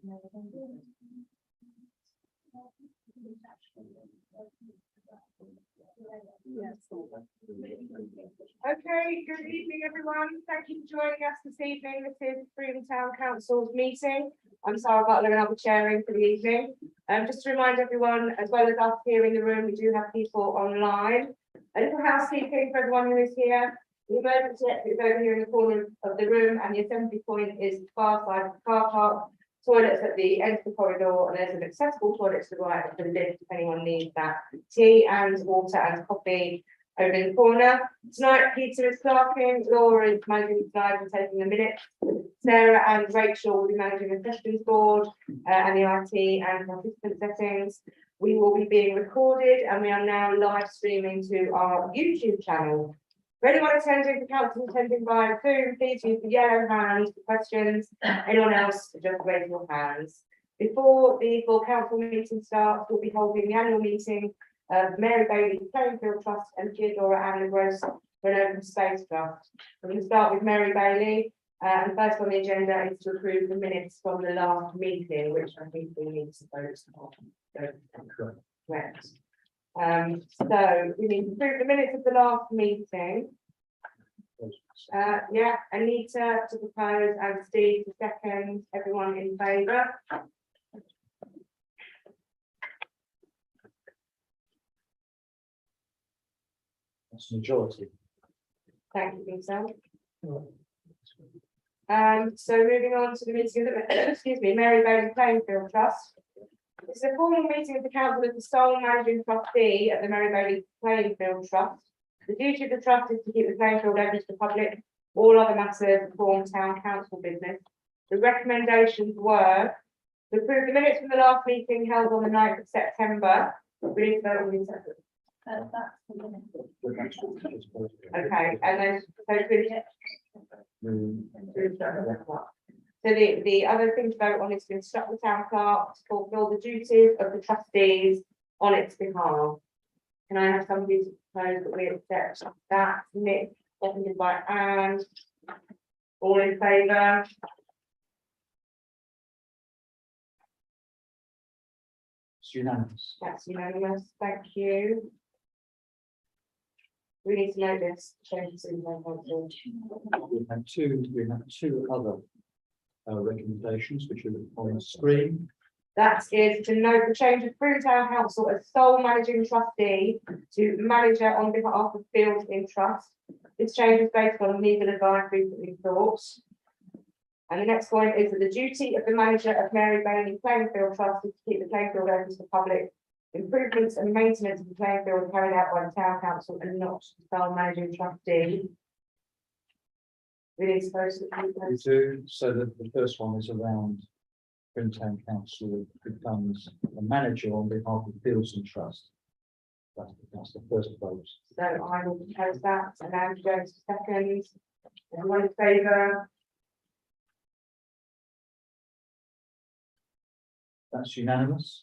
Okay, good evening everyone. Thank you for joining us this evening. This is Frome Town Council's meeting. I'm Sarah Butler and I'll be chairing for the evening. Just to remind everyone, as well as us here in the room, we do have people online. A little housekeeping for everyone who is here. The emergency exit is over here in the corner of the room, and the assembly point is the far side of the car park. Toilets at the end of the corridor, and there's an accessible toilet to the right of the lift if anyone needs that. Tea and water and coffee over in the corner. Tonight, Peter is clerking, Laura is managing the slides and taking the minutes. Sarah and Rachel will be managing the questions board and the IT and participant settings. We will be being recorded, and we are now live streaming to our YouTube channel. For anyone attending, the council attending via Zoom, please use the yellow hand for questions. Anyone else, just raise your hands. Before the full council meeting starts, we'll be holding the annual meeting of Mary Bailey Playing-Field Trust and Theodora Anne Gross for an Open Space Trust. We're going to start with Mary Bailey, and first on the agenda is to approve the minutes from the last meeting, which I think we need to vote on. Correct. So we need to approve the minutes of the last meeting. Yeah, Anita to propose and Steve to second. Everyone in favour? That's the majority. Thank you, Lisa. So moving on to the meeting of the excuse me, Mary Bailey Playing-Field Trust. This is a formal meeting of the council as the sole managing trustee of the Mary Bailey Playing-Field Trust. The duty of the trust is to keep the playing field open to the public. All other matters form town council business. The recommendations were to approve the minutes from the last meeting held on the 9th of September. We need to vote on these separate. Okay, and then so the other thing to vote on is to instruct the town clerk to fulfil the duties of the trustees on its behalf. Can I have somebody to propose that we accept that? Nick, seconded by Anne. All in favour? It's unanimous. That's unanimous. Thank you. We need to know this. We have two other recommendations which are on the screen. That is to note the change of Frome Town Council as sole managing trustee to manager on behalf of Fields in Trust. This change is based on legal advice recently sought. And the next point is that the duty of the manager of Mary Bailey Playing-Field Trust is to keep the playing field open to the public. Improvements and maintenance of the playing field are carried out by the town council and not the sole managing trustee. Really supposed to We do, so that the first one is around Frome Town Council becomes a manager on behalf of Fields and Trust. That's the first vote. So I will propose that, and now goes to second. Everyone in favour? That's unanimous.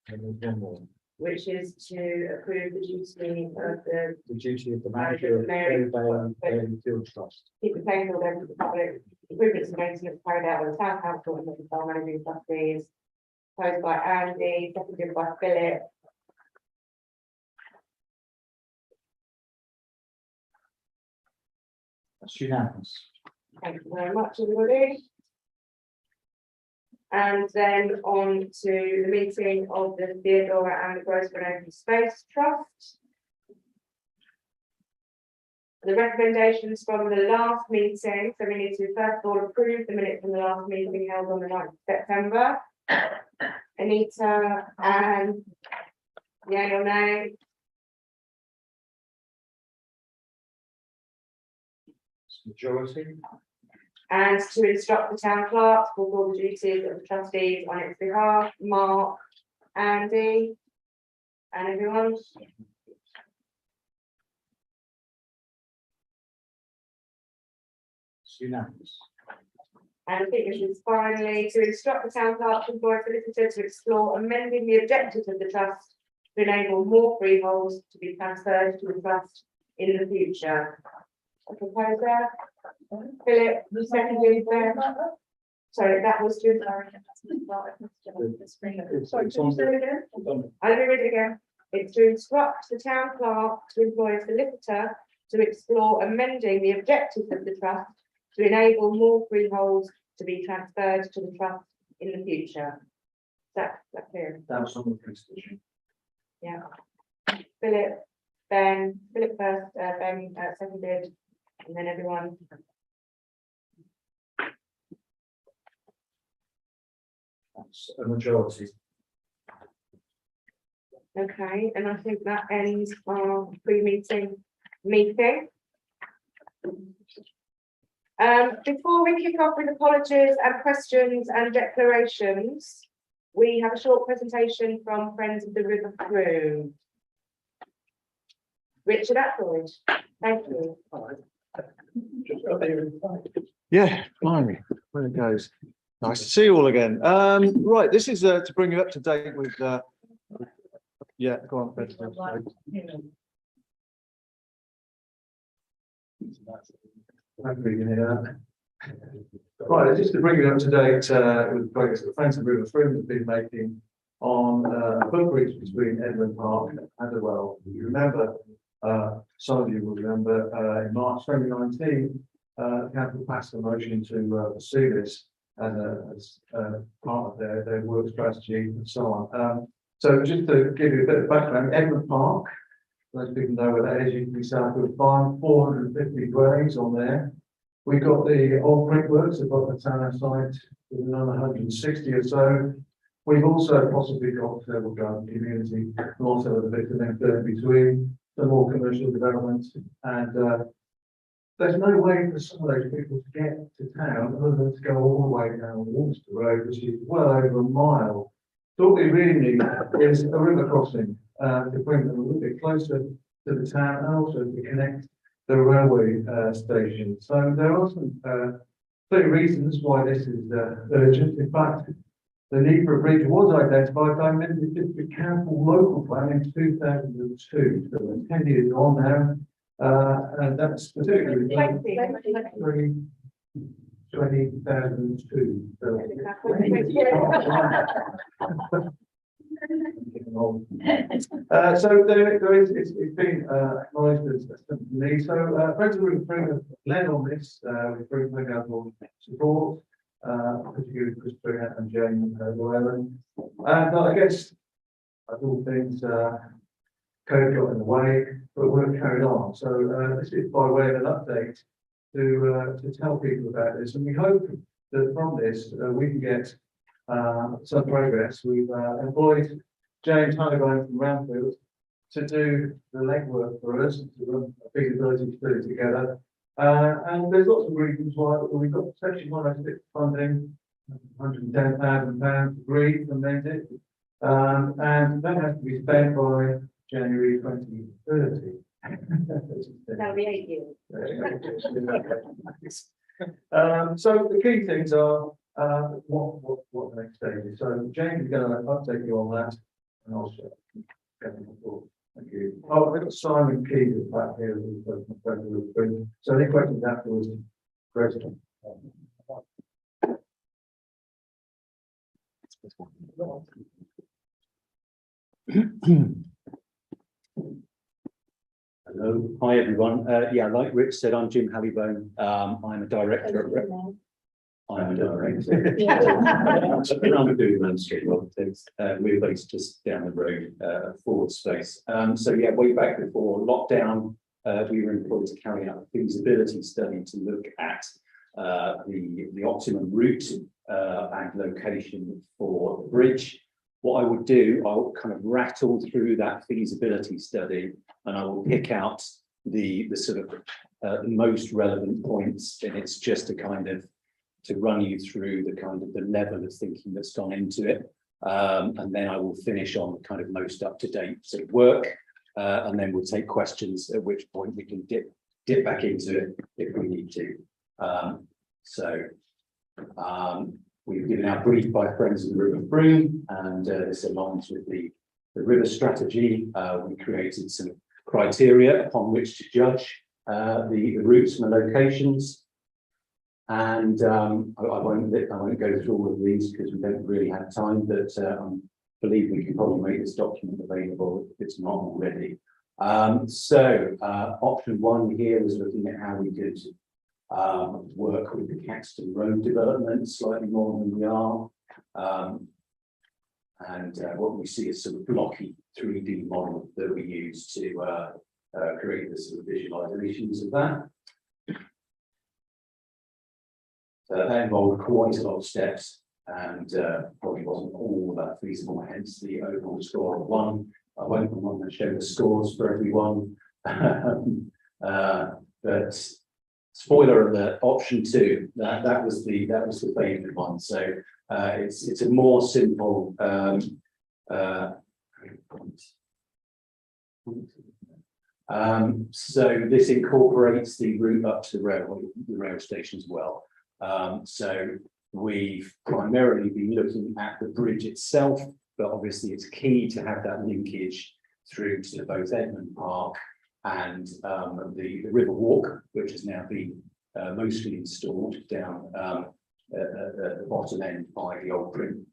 And there's one more. Which is to approve the duty of The duty of the manager of Mary Bailey Field Trust. keep the playing field open to the public. Improvements and maintenance carried out by the town council and the sole managing trustees. Proposed by Andy, seconded by Philip. That's unanimous. Thank you very much, everybody. And then on to the meeting of the Theodora and Gross Open Space Trust. The recommendations from the last meeting, so we need to first of all approve the minutes from the last meeting held on the 9th of September. Anita and yay or nay? It's majority. And to instruct the town clerk to fulfil the duties of the trustees on its behalf. Mark, Andy, and everyone. It's unanimous. And I think this is finally to instruct the town clerk to employ a solicitor to explore amending the objectives of the trust to enable more freeholds to be transferred to the trust in the future. A proposer, Philip, seconded there Sorry, that was just. Sorry, Sorry, can you say it again? I'll read it again. It's to instruct the town clerk to employ a solicitor to explore amending the objectives of the trust to enable more freeholds to be transferred to the trust in the future. That's clear. that was on the constitution. Yeah. Philip first, Ben seconded, and then everyone. That's a majority. Okay, and I think that ends our pre-meeting meeting. Before we kick off with apologies and questions and declarations, we have a short presentation from Friends of the River Frome. Richard Ackroyd, thank you. Yeah, finally, there it goes. Nice to see you all again. Right, this is to bring you up to date with. Yeah, go on. Right, just to bring you up to date with progress that Friends of the River Frome has been making on a boat bridge between Edmund Park and the Well. You remember, some of you will remember, in March 2019, the council passed a motion to pursue this as part of their work strategy and so on. So just to give you a bit of background, Edmund Park, those people know where that is, you can see Southwood Farm, 450 dwellings on there. We've got the old brickworks above the town site, with another 160 or so. We've also possibly got several garden community, and also the bit of them between some more commercial developments. And there's no way for some of those people to get to town other than to go all the way down Worcester Road, which is well over a mile. So what we really need is a river crossing to bring them a little bit closer to the town and also to connect the railway station. So there are some clear reasons why this is urgent. In fact, the need for a bridge was identified by the District Council local plan in 2002. So we're 10 years on now, and that's specifically 2002. So there is, it's been acknowledged as something need. So Friends of the River Frome have led on this with very local support, particularly Chris Brigham and Jane Llewellyn. And I guess, as all things, code got in the way, but we're carried on. So this is by way of an update to tell people about this, and we hope that from this we can get some progress. We've employed James Hunnigan from Ramfield to do the legwork for us, to run a feasibility study together. And there's lots of reasons why we've got Section 106 funding, £110,000 agreed, amended, and that has to be spent by January 2030. That'll be 8 years. So the key things are what the next stage is. So James is going to update you on that, and I'll share. Thank you. Oh, we've got Simon Keys back here. So any questions afterwards? Great. Hello, hi everyone. Yeah, like Rich said, I'm Jim Hallibone. I'm a director at I'm a director. I'm doing landscape politics. We're based just down the road, forward space. So yeah, way back before lockdown, we were employed to carry out a feasibility study to look at the optimum route and location for the bridge. What I would do, I'll kind of rattle through that feasibility study, and I will pick out the sort of the most relevant points, and it's just a kind of to run you through the kind of the level of thinking that's gone into it, and then I will finish on the kind of most up-to-date sort of work, and then we'll take questions, at which point we can dip back into it if we need to. We've given our brief by Friends of the River Frome, and this aligns with the river strategy. We created some criteria upon which to judge the routes and the locations. And I won't go through all of these because we don't really have time, but I believe we can probably make this document available if it's not already. Option one here was looking at how we could work with the Caxton Road development slightly more than we are. What we see is sort of blocky 3D model that we use to create the sort of visualizations of that. So that involved quite a lot of steps and probably wasn't all that feasible, hence the overall score of 1. I won't show the scores for everyone, but spoiler alert, option 2, that was the favourite one. So it's a more simple so this incorporates the route up to the rail station as well. So we've primarily been looking at the bridge itself, but obviously it's key to have that linkage through to both Edmund Park and the River Walk, which has now been mostly installed down at the bottom end by the old print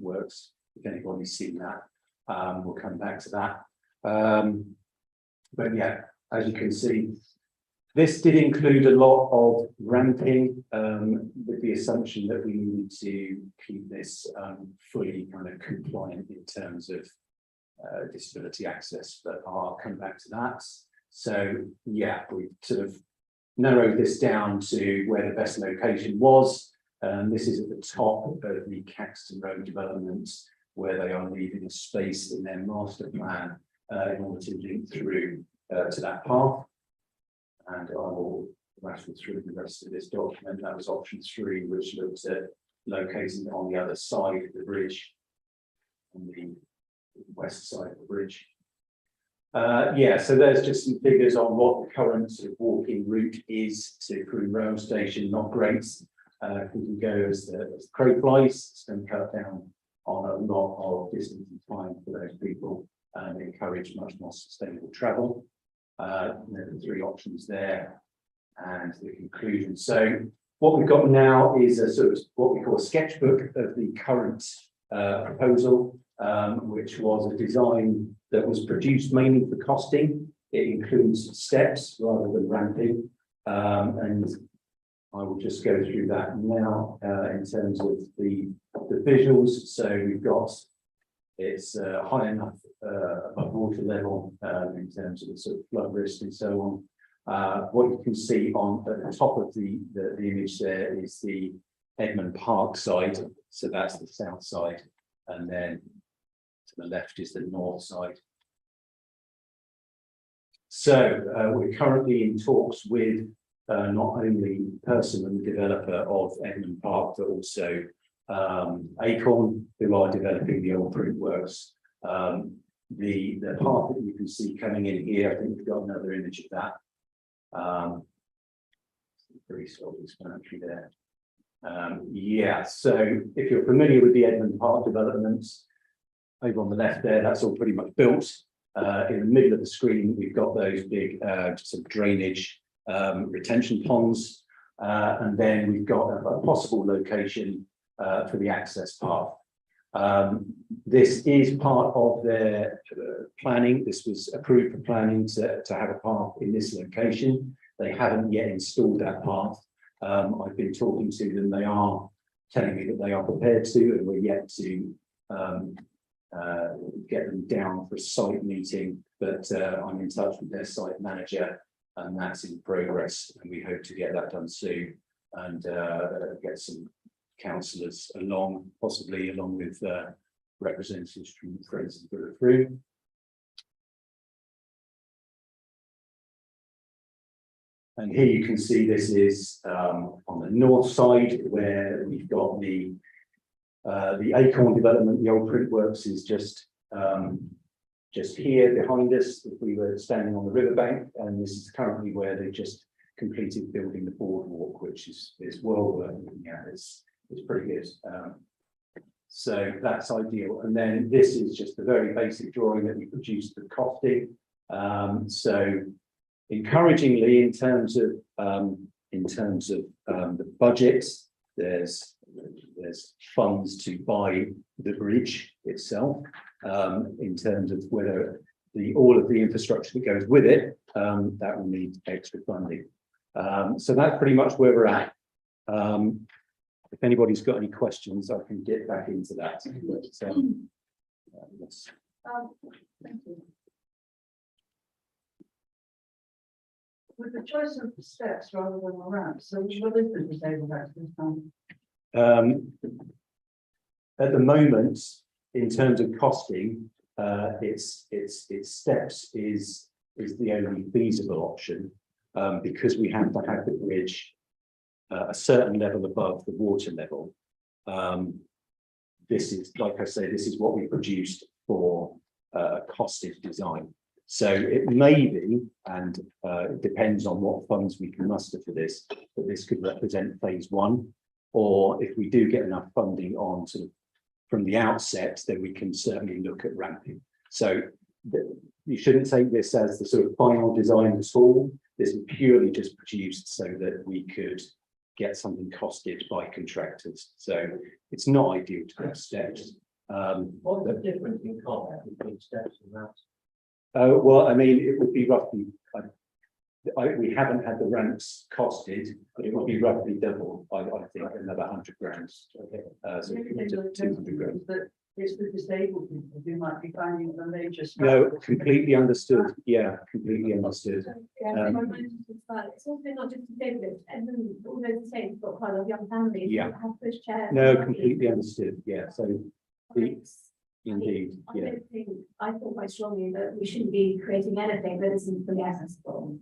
works. If anybody's seen that, we'll come back to that. But yeah, as you can see, this did include a lot of ramping with the assumption that we needed to keep this fully kind of compliant in terms of disability access, but I'll come back to that. So yeah, we sort of narrowed this down to where the best location was. This is at the top of the Caxton Road development, where they are leaving a space in their master plan in order to link through to that path. And I will rattle through the rest of this document. That was option 3, which looked at locating it on the other side of the bridge, on the west side of the bridge. Yeah, so there's just some figures on what the current sort of walking route is to Frome rail station. Not great. We can go as the crow flies. It's going to cut down on a lot of distance and time for those people and encourage much more sustainable travel. There are 3 options there, and the conclusion. So what we've got now is a sort of what we call a sketchbook of the current proposal, which was a design that was produced mainly for costing. It includes steps rather than ramping, and I will just go through that now in terms of the visuals. So we've got it's high enough above water level in terms of the sort of flood risk and so on. What you can see on at the top of the image there is the Edmund Park side, so that's the south side, and then to the left is the north side. So we're currently in talks with not only the person and the developer of Edmund Park, but also Acorn, who are developing the old print works. The path that you can see coming in here, I think we've got another image of that. Pretty self-explanatory there. Yeah, so if you're familiar with the Edmund Park developments, over on the left there, that's all pretty much built. In the middle of the screen, we've got those big sort of drainage retention ponds, and then we've got a possible location for the access path. This is part of their planning. This was approved for planning to have a path in this location. They haven't yet installed that path. I've been talking to them. They are telling me that they are prepared to, and we're yet to get them down for a site meeting. But I'm in touch with their site manager, and that's in progress. And we hope to get that done soon and get some councillors along, possibly along with representatives from Friends of the River Frome. And here you can see this is on the north side, where we've got the Acorn development. The old print works is just here behind us. If we were standing on the riverbank, and this is currently where they just completed building the boardwalk, which is well worth looking at. It's pretty good. So that's ideal. And then this is just a very basic drawing that we produced for costing. So encouragingly, in terms of the budget, there's funds to buy the bridge itself, in terms of whether all of the infrastructure that goes with it, that will need extra funding. So that's pretty much where we're at. If anybody's got any questions, I can get back into that. But, yes. Thank you. With the choice of the steps rather than the ramps, so what is the disabled access time? At the moment, in terms of costing, it's steps is the only feasible option, because we have to have the bridge a certain level above the water level. This is, like I say, this is what we produced for costed design. So it may be, and it depends on what funds we can muster for this, but this could represent phase one, or if we do get enough funding on sort of from the outset, then we can certainly look at ramping. So you shouldn't take this as the sort of final design at all. This is purely just produced so that we could get something costed by contractors. So it's not ideal to have steps. What's the difference in cost between steps and ramps? Well, I mean, it would be roughly, we haven't had the ramps costed, but it would be roughly double, I think, another 100 grand. Okay. So it's 200 grand. But it's the disabled people who might be finding the major. No, completely understood. Yeah, completely understood. It's also not just disabled, Edmund, all those things, got quite a lot of young families. Yeah. That have pushchairs. No, completely understood. Yeah, so indeed, I yeah. don't think, I thought quite strongly that we shouldn't be creating anything that isn't fully accessible.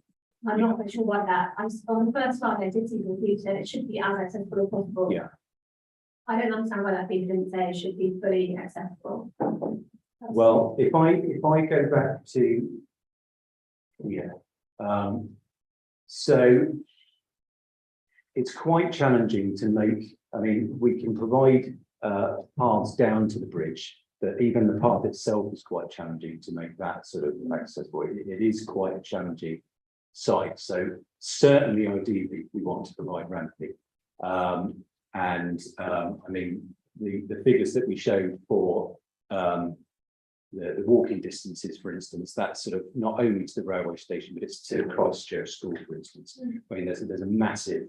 I'm not quite sure why that, on the first slide, I did see the view said it should be as accessible as possible. Yeah. I don't understand why that people didn't say it should be fully accessible. Well, if I go back to, so it's quite challenging to make, I mean, we can provide paths down to the bridge, but even the path itself is quite challenging to make that sort of accessible. It is quite a challenging site. So certainly ideally we want to provide ramping. I mean, the figures that we showed for the walking distances, for instance, that's sort of not only to the railway station, but it's to Christchurch School, for instance. I mean, there's a massive,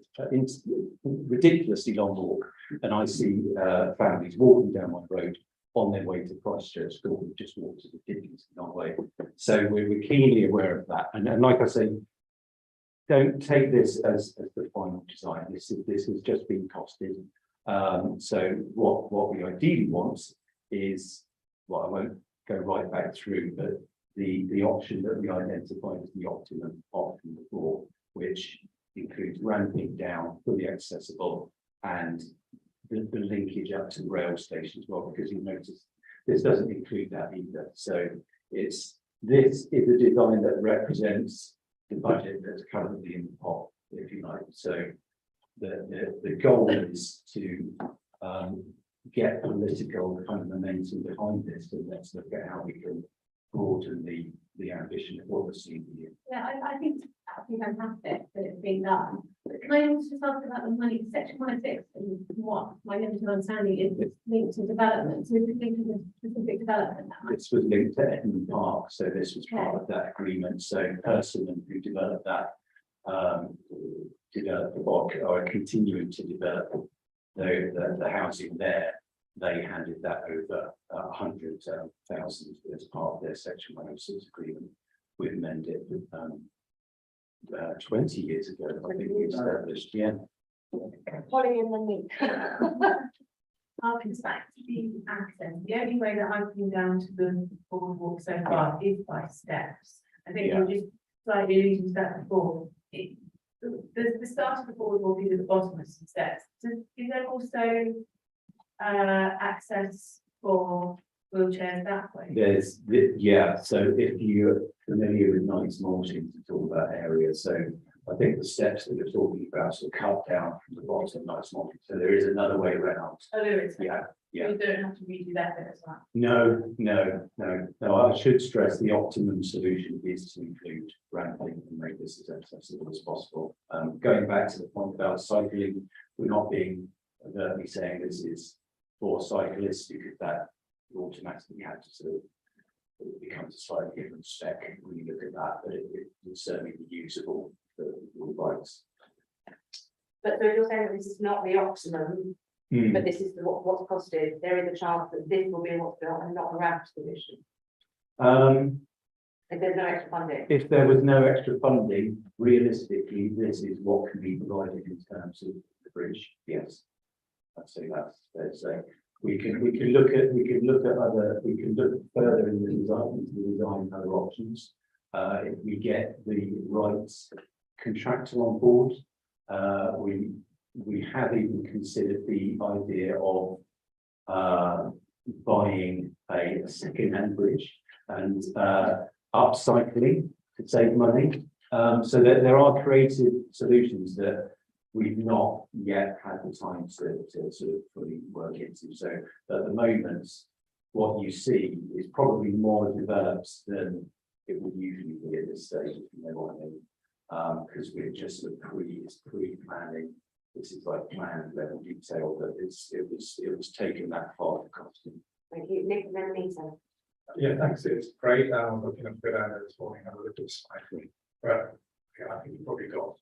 ridiculously long walk, and I see families walking down my road on their way to Christchurch School, who just walked a ridiculously long way. So we're keenly aware of that, and like I say, don't take this as the final design. This has just been costed. So what we ideally want is, well, I won't go right back through, but the option that we identified as the optimum option before, which includes ramping down, fully accessible, and the linkage up to the rail station as well, because you notice this doesn't include that either. So this is a design that represents the budget that's currently in the pot, if you like. So the goal is to get political kind of momentum behind this, and let's look at how we can broaden the ambition of what we're seeing here. Yeah, I think that'd be fantastic that it's being done. But can I also just ask about the money, section 106, and what my limited understanding is linked to development. So is it linked to the specific development? This was linked to Edmund Park, so this was part of that agreement. So Persimmon, who developed that, are continuing to develop the housing there. They handed that over 100,000 as part of their section 106 agreement with Mendip 20 years ago. I think we established, yeah. Polly in the link. Harkens back to the access. The only way that I've been down to the boardwalk so far is by steps. I think you're just slightly alluding to that before. The start of the boardwalk is at the bottom of some steps. Is there also access for wheelchairs that way? So if you're familiar with Knight's Maltings, it's all that area. So I think the steps that you're talking about sort of cut down from the bottom nice one. So there is another way around. Oh, there is. Yeah, yeah. You don't have to redo that bit as well. No, I should stress the optimum solution is to include ramping and make this as accessible as possible. Going back to the point about cycling, we're not being overtly saying this is for cyclists because that automatically has to sort of, it becomes a slightly different spec when you look at that, but it will certainly be usable for all bikes. But so you're saying that this is not the optimum, but this is what's costed, there is a chance that this will be what's built and not a ramp solution. If there's no extra funding. If there was no extra funding, realistically, this is what can be provided in terms of the bridge. Yes, I'd say that's fair to say. We can look further in the design other options. If we get the right contractor on board, we have even considered the idea of buying a second-hand bridge and upcycling to save money. So that there are creative solutions that we've not yet had the time to sort of fully work into. So at the moment, what you see is probably more developed than it would usually be at this stage, if you know what I mean. Because we're just sort of pre-planning. This is like planned level detail, but it was taken that far to costing. Thank you, Nick, and then Lisa. Yeah, thanks, it's great, looking at good out this morning, have a look at the slide, but yeah, I think you probably got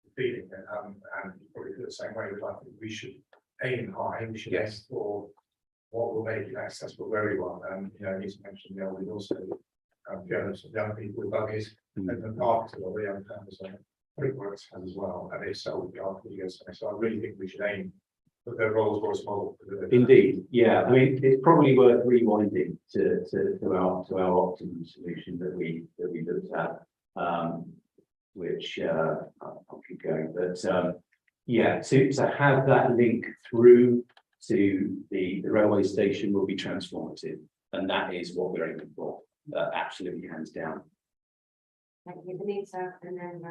the feeling that, and you probably feel the same way, but I think we should aim high, we should aim for what will make it accessible for everyone, and, you know, he's mentioned, you know, we also, young people with buggies, and the parks are very young families, and brickworks has as well, and they sell the RPs, so I really think we should aim for the Rolls Royce model. Indeed, yeah. I mean, it's probably worth rewinding to our optimum solution that we looked at, which I'll keep going. But yeah, to have that link through to the railway station will be transformative, and that is what we're aiming for. Absolutely, hands down. Thank you, Lisa, and then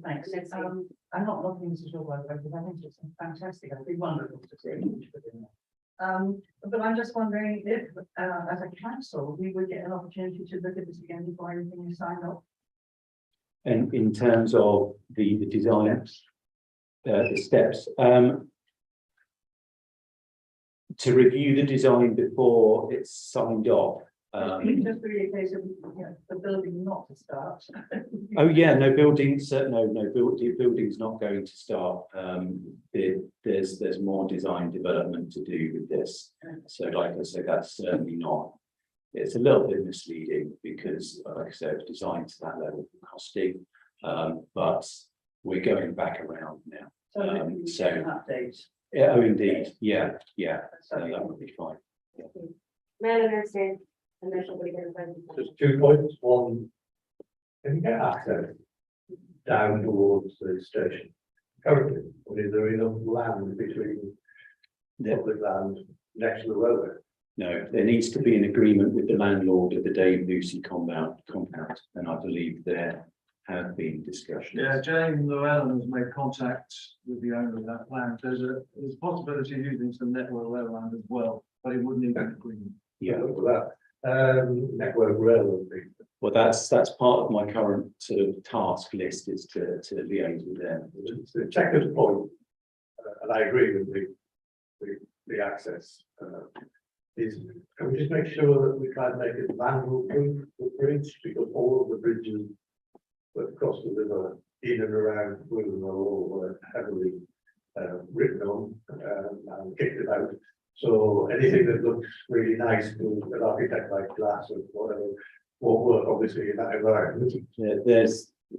Thanks. Let's see. I'm not looking into your work, because I think it's fantastic. It'd be wonderful to see. But I'm just wondering if, as a council, we would get an opportunity to look at this again before anything is signed off. And in terms of the design, the steps, to review the design before it's signed off. It's just really a case of, you know, the building not to start. Oh yeah, no buildings. Building's not going to start. There's more design development to do with this. So, like I said, that's certainly not. It's a little bit misleading because, like I said, designed to that level of costing, but we're going back around now. So an update. Yeah, oh indeed, yeah. So that would be fine. Mel and then Steve, and then somebody goes. Just 2 points. One, can you get access down towards the station? Currently, or is there enough land between public land next to the road? No, there needs to be an agreement with the landlord of the Dave Lucy compound, and I believe there have been discussions. Yeah, Jane Llewellyn has made contact with the owner of that land. There's a possibility of using some network rail land as well, but it would need an agreement. Yeah, Network railroad thing. well, that's part of my current sort of task list is to liaise with them. The checker's point, and I agree with the access. Is can we just make sure that we try and make it vandal-proof the bridge, because all of the bridges that across the river in and around Willenhall were heavily written on and kicked about. So anything that looks really nice to an architect like glass or whatever won't work obviously in that environment. Yeah,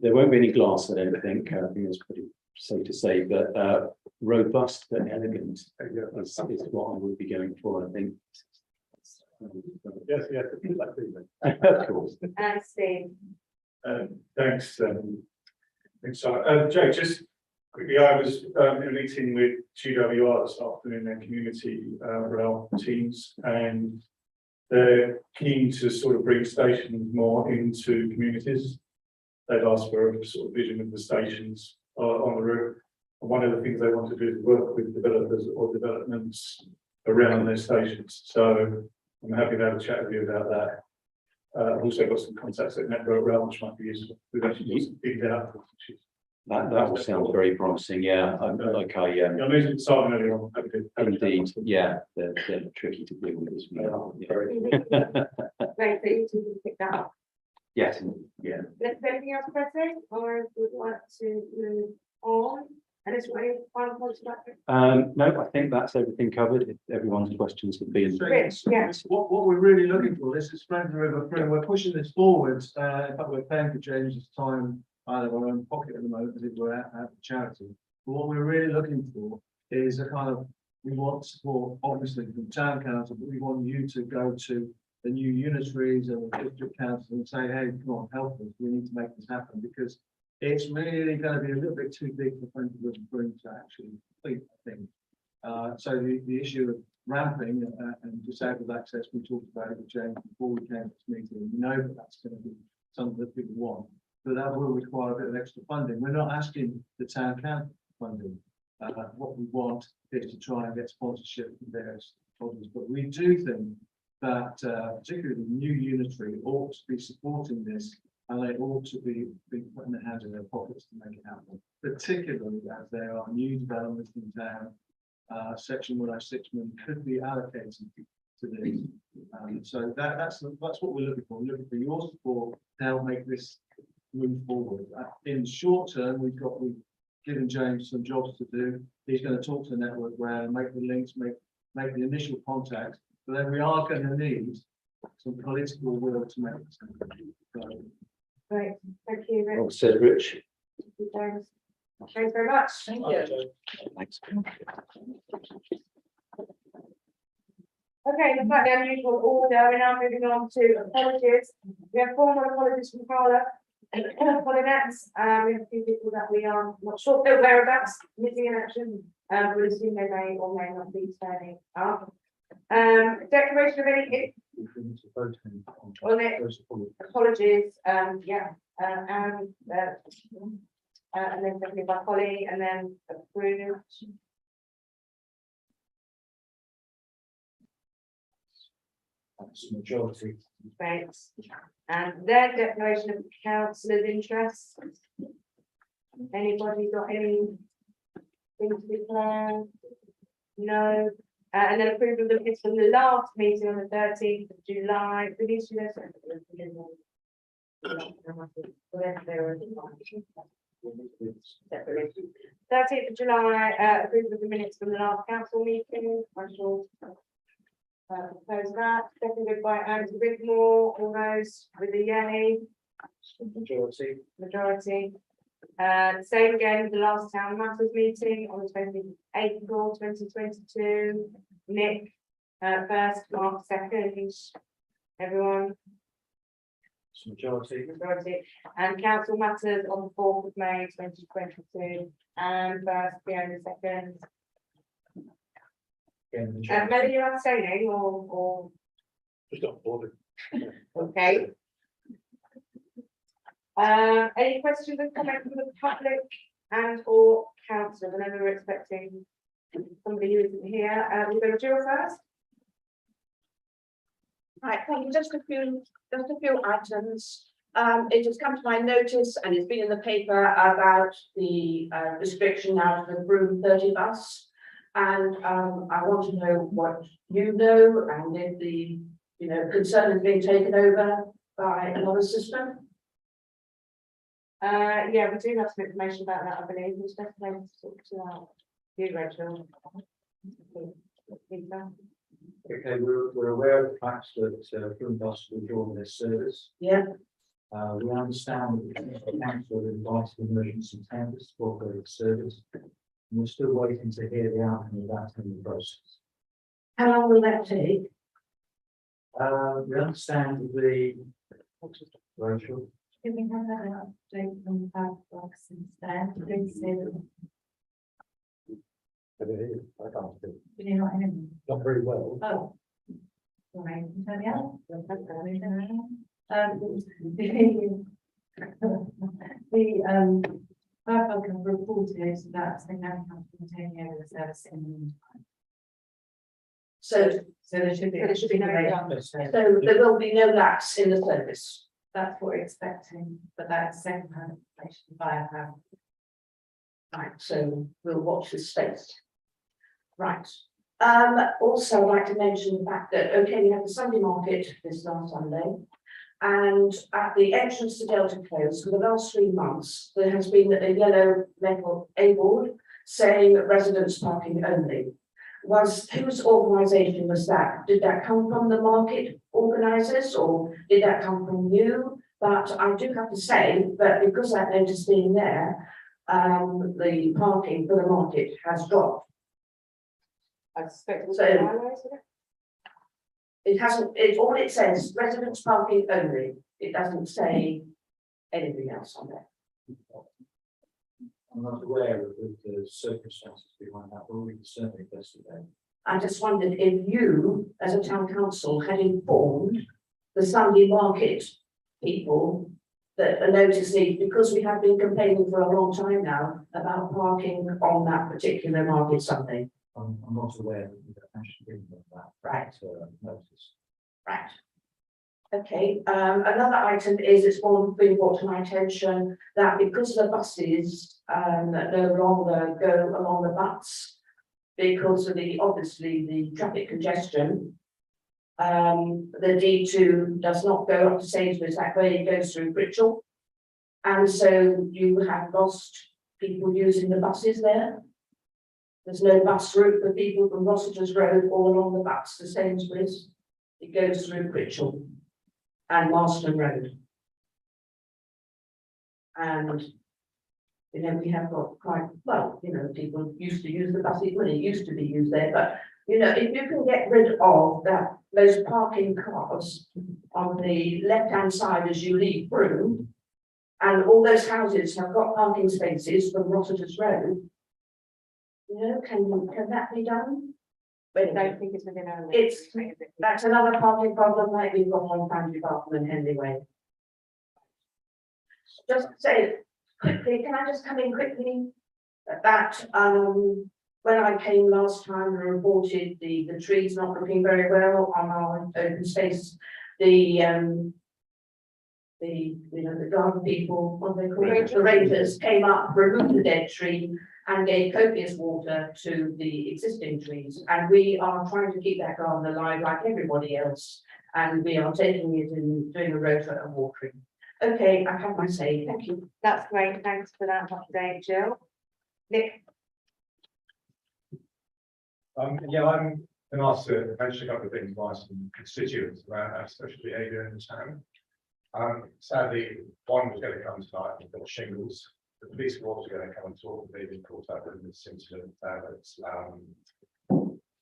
there won't be any glass, I don't think. I think it's pretty safe to say, but robust but elegant is what I would be going for, I think. Yes, Of course. And Steve. Thanks, so, Joe, just quickly, I was in a meeting with GWR this afternoon, their community rail teams, and they're keen to sort of bring stations more into communities. they've asked for a sort of vision of the stations on the route. And one of the things they want to do is work with developers or developments around their stations. So I'm happy to have a chat with you about that. I've also got some contacts at Network Rail, which might be useful. We've actually got some big out. That all sounds very promising, yeah, I I mentioned starting earlier on. Happy to- indeed, yeah, they're tricky to deal with as well. Yeah. Great, that you two pick that up. Yes, yeah. Is there anything else pressing, or would you like to move on? And is there any final points about it? No, I think that's everything covered. If everyone's questions have been. Rich, yes. What we're really looking for, this is spread the river through, we're pushing this forwards, in fact, we're paying for James's time out of our own pocket at the moment, as it were, at the charity. But what we're really looking for is a kind of, we want support, obviously, from town council, but we want you to go to the new unitaries and the district council and say, hey, come on, help us, we need to make this happen, because it's really going to be a little bit too big for Friends of the River to actually complete, I think. So the issue of ramping and disabled access, we talked about it with James before we came to this meeting. We know that that's going to be something that people want, but that will require a bit of extra funding. We're not asking the town council funding. What we want is to try and get sponsorship from various bodies, but we do think that particularly the new unitary ought to be supporting this, and they ought to be putting their hands in their pockets to make it happen, particularly as there are new developments in town. Section 106 million could be allocated to this. So that's what we're looking for. We're looking for your support to help make this move forward. In the short term, we've given James some jobs to do. He's going to talk to the network where make the links, make the initial contact, but then we are going to need some political will to make this happen. So, Great, thank you, Rich. Well said, Rich. Thank you, James. Thanks very much. Thank you. Thanks. Okay, the slightly unusual order, we're now moving on to apologies. We have formal apologies from Carla and Paulinettes. We have a few people that we are not sure their whereabouts, missing in action. We assume they may or may not be turning up. Declaration of any on it, apologies, yeah, and then seconded by Holly, and then approved. That's the majority. Thanks. And then declaration of councillors' interests. Anybody got anything to declare? No. And then approval of the minutes from the last meeting on the 13th of July. Thirteenth of July, approval of the minutes from the last council meeting. I shall propose that, seconded by Andy Whitmore. All those with a yay. Majority. Same again, the last town matters meeting on the 20th of April 2022. Nick, first, Mark second. Everyone. Majority. And council matters on the 4th of May 2022. And first, Fiona second. Melanie, you're abstaining or Just got boarded. okay. Any questions and comments from the public and or council? I know we were expecting somebody who isn't here. We'll go to Jill first. Right, thank you. Just a few items. It has come to my notice and it's been in the paper about the restriction now to the Frome 30 bus. And I want to know what you know and if the concern is being taken over by another system. Yeah, we do have some information about that, I believe. It's best to talk to you, Rachel. Okay, we're aware of the fact that Frome bus will join this service. Yeah. We understand that the council has invited emergency tenders for the service. And we're still waiting to hear the outcome of that in the process. How long will that take? We understand the. Rachel. Can we have that update from the power box instead? Please say that I can't do. you're not in. Not very well. Oh. Sorry, can you turn me up? Purple can report is that they now have to take over the service in the meantime. So, So there should be. So there should be no redundant. so there will be no lapse in the service. That's what we're expecting, but that's second-hand information via how. Right, so we'll watch this space. Right. Also I'd like to mention the fact that, okay, we had the Sunday market this last Sunday. And at the entrance to Delta Close for the last 3 months, there has been a yellow metal A-board saying residents parking only. Whose organisation was that? Did that come from the market organisers or did that come from you? But I do have to say that because that notice being there, the parking for the market has dropped. I suspect it was So- highways, isn't it? It hasn't, it's all it says, residents parking only. It doesn't say anything else on there. I'm not aware of the circumstances behind that, but we can certainly investigate. I just wondered if you, as a town council, had informed the Sunday market people that a notice needed, because we have been complaining for a long time now about parking on that particular market Sunday. I'm not aware that we've actually given them that. Right. Notice. Right. Okay, another item is it's been brought to my attention that because the buses no longer go along the butts because of obviously the traffic congestion. The D2 does not go up to Sainsbury's that way, it goes through Britchell. And so you have lost people using the buses there. There's no bus route for people from Rossiter's Road all along the butts to Sainsbury's. It goes through Britchell and Marston Road. And, you know, we have got quite, well, you know, people used to use the buses when it used to be used there, but, you know, if you can get rid of those parking cars on the left-hand side as you leave Frome, and all those houses have got parking spaces from Rossiter's Road, you know, can that be done? But I don't think it's within our. That's another parking problem like we've got on Foundry Barton and Henley Way. Just say quickly, can I just come in quickly? That when I came last time, we reported the trees not looking very well on our open space. The garden people, what they call it, the rangers came up, removed the dead tree and gave copious water to the existing trees. And we are trying to keep that garden alive like everybody else. And we are taking it and doing a rota of watering. Okay, I have my say. Thank you. That's great, thanks for that update, Jill. Nick? Yeah, I'm been asked to mention a couple of things by some constituents around our social behaviour in the town. Sadly, one was going to come tonight, we've got shingles. The police were also going to come and talk, they've been caught up in this incident that's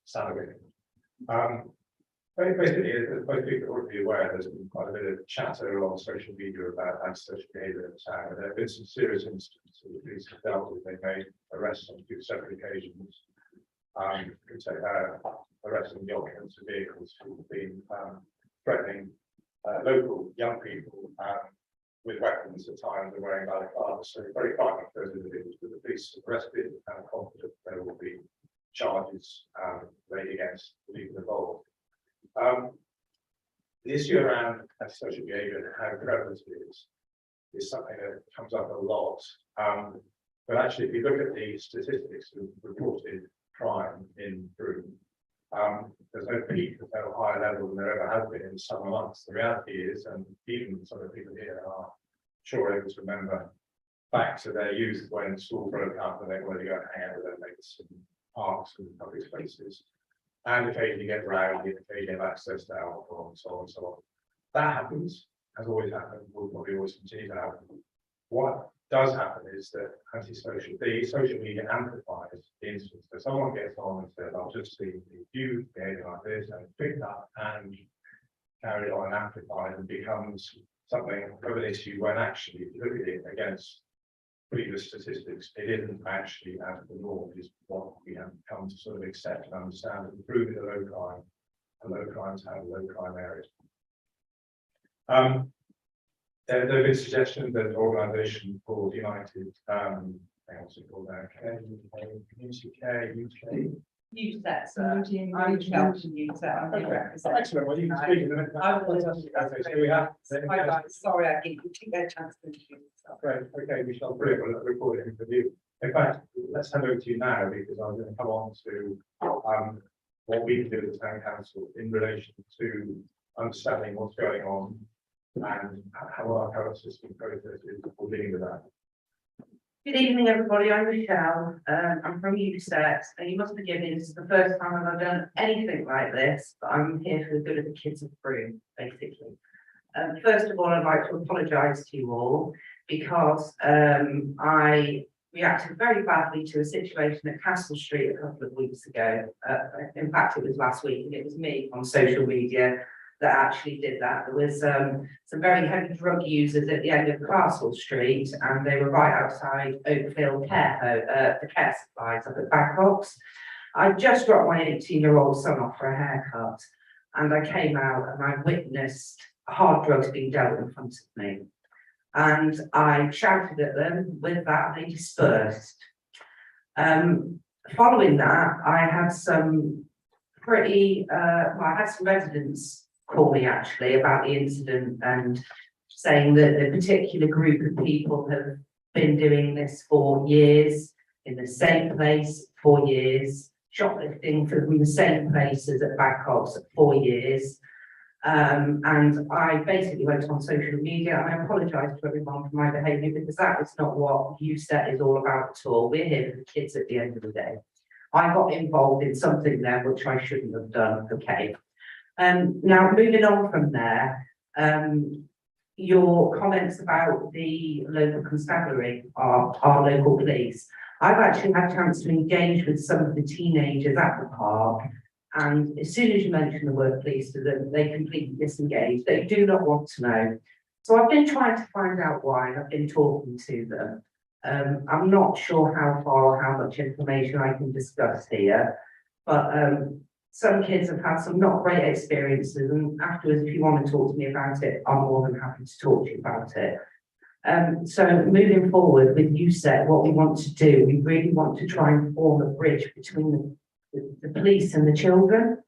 Saturday. Basically, as both people are already aware, there's been quite a bit of chatter on social media about antisocial behaviour in the town. There have been some serious incidents that the police have dealt with. They made arrests on 2 separate occasions. Arresting the occupants of vehicles who have been threatening local young people with weapons at times and wearing balaclavas. So very frightening for those individuals, but the police have arrested and are confident there will be charges laid against the people involved. The issue around antisocial behaviour and how prevalent it is something that comes up a lot. But actually, if you look at the statistics of reported crime in Frome, there's no peak, there's no higher level than there ever has been in the summer months. The reality is, and even some of the people here are sure able to remember back to their youth when school broke up and they wanted to go and hang out with their mates in parks and public spaces, and occasionally get rowdy and occasionally have access to alcohol and so on and so on. That happens, has always happened, will probably always continue to happen. What does happen is that the social media amplifies the instance. So someone gets on and says, I'll just see you behaving like this, and it's picked up and carried on and amplified and becomes something of an issue when actually, if you look at it against previous statistics, it isn't actually as the norm, is what we have come to sort of accept and understand and improving the low crime and low crime town, low crime areas. There have been suggestions that an organisation called United, what's it called now? Community Care UK. Use that, so I'm Michelle to use that. I'm representing. Excellent, well, you can speak in a minute. Okay, so we have. Hi guys, sorry, I didn't get a chance to introduce myself. Great, okay, we shall bring a recording for you. In fact, let's hand over to you now, because I'm going to come on to what we can do as a town council in relation to understanding what's going on and how our current system process is for dealing with that. Good evening, everybody. I'm Michelle. I'm from USET, and you must forgive me. This is the first time I've ever done anything like this, but I'm here for the good of the kids of Frome, basically. First of all, I'd like to apologise to you all because I reacted very badly to a situation at Castle Street a couple of weeks ago. In fact, it was last week, and it was me on social media that actually did that. There was some very heavy drug users at the end of Castle Street, and they were right outside Oakfield Care, the care supplies up at Babcock's. I just dropped my 18-year-old son off for a haircut, and I came out and I witnessed hard drugs being dealt in front of me. And I shouted at them. With that, they dispersed. Following that, I had some I had some residents call me actually about the incident and saying that the particular group of people have been doing this for years in the same place for years, shoplifting from the same places at Babcock's for years. And I basically went on social media and I apologise to everyone for my behaviour, because that is not what USET is all about at all. We're here for the kids at the end of the day. I got involved in something there which I shouldn't have done, okay. Now moving on from there, your comments about the local constabulary, our local police. I've actually had a chance to engage with some of the teenagers at the park, and as soon as you mention the word police to them, they completely disengage. They do not want to know. So I've been trying to find out why, and I've been talking to them. I'm not sure how far or how much information I can discuss here, but some kids have had some not great experiences, and afterwards, if you want to talk to me about it, I'm more than happy to talk to you about it. So moving forward with USET, what we want to do, we really want to try and form a bridge between the police and the children,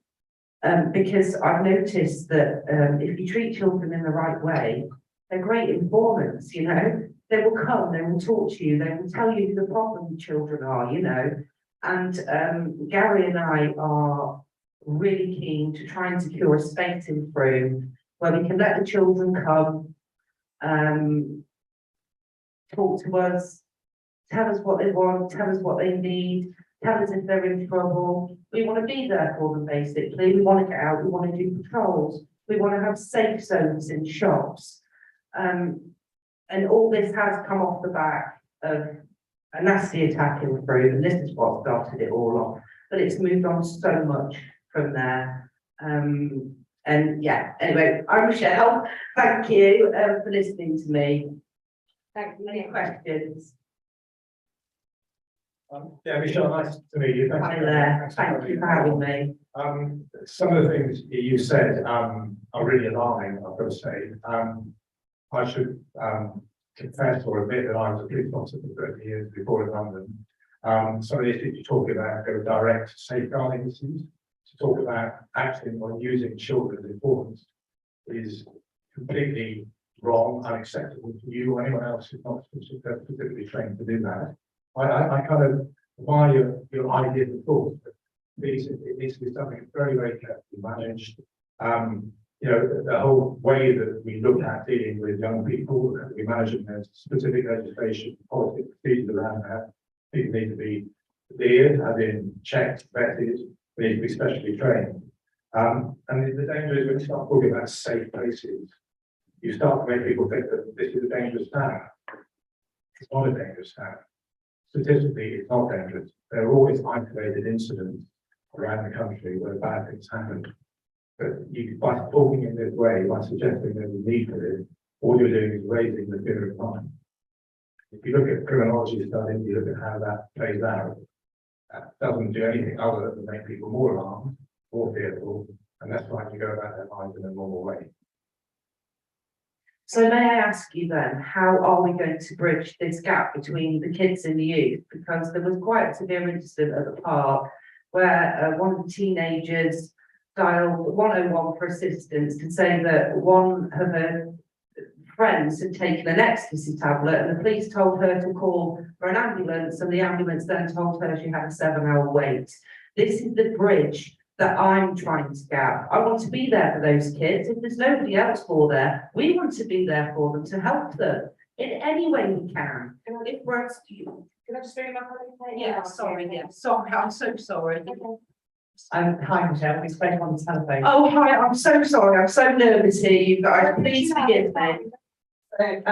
because I've noticed that if you treat children in the right way, they're great informants, you know. They will come, they will talk to you, they will tell you who the problem children are, you know. And Gary and I are really keen to try and secure a space in Frome where we can let the children come, talk to us, tell us what they want, tell us what they need, tell us if they're in trouble. We want to be there for them, basically. We want to get out, we want to do patrols, we want to have safe zones in shops. And all this has come off the back of a nasty attack in Frome, and this is what started it all off. But it's moved on so much from there. And yeah, anyway, I'm Michelle. Thank you for listening to me. Thank you. Any questions? Yeah, Michelle, nice to meet you. Hi there. Thank you for having me. Some of the things you said are really alarming, I've got to say. I should confess or admit that I was a police officer for 30 years before in London. Some of the issues you talk about go direct to safeguarding issues. To talk about acting or using children as informants is completely wrong, unacceptable to you or anyone else who's not specifically trained to do that. I kind of admire your idea of thought. It needs to be something very, very carefully managed. You know, the whole way that we look at dealing with young people, we manage them, there's specific legislation, policy procedures around that. People need to be cleared, as in checked, vetted, they need to be specially trained. And the danger is when you start talking about safe places, you start to make people think that this is a dangerous town. It's not a dangerous town. Statistically, it's not dangerous. There are always isolated incidents around the country where bad things happen. But you, by talking in this way, by suggesting there's a need for it, all you're doing is raising the fear of crime. If you look at criminology studies, you look at how that plays out, that doesn't do anything other than make people more alarmed, more fearful, and that's why you go about their lives in a normal way. So may I ask you then, how are we going to bridge this gap between the kids and the youth? Because there was quite a severe incident at the park where one of the teenagers dialed 101 for assistance to say that one of her friends had taken an ecstasy tablet and the police told her to call for an ambulance, and the ambulance then told her she had a 7-hour wait. This is the bridge that I'm trying to gap. I want to be there for those kids. If there's nobody else for there, we want to be there for them, to help them in any way we can. It works to you. Can I just bring my colleague? Yeah, sorry, I'm so sorry. Okay. Hi, Michelle, we spoke on the telephone. Oh, hi, I'm so sorry. I'm so nervous here, you guys. Please forgive me. So,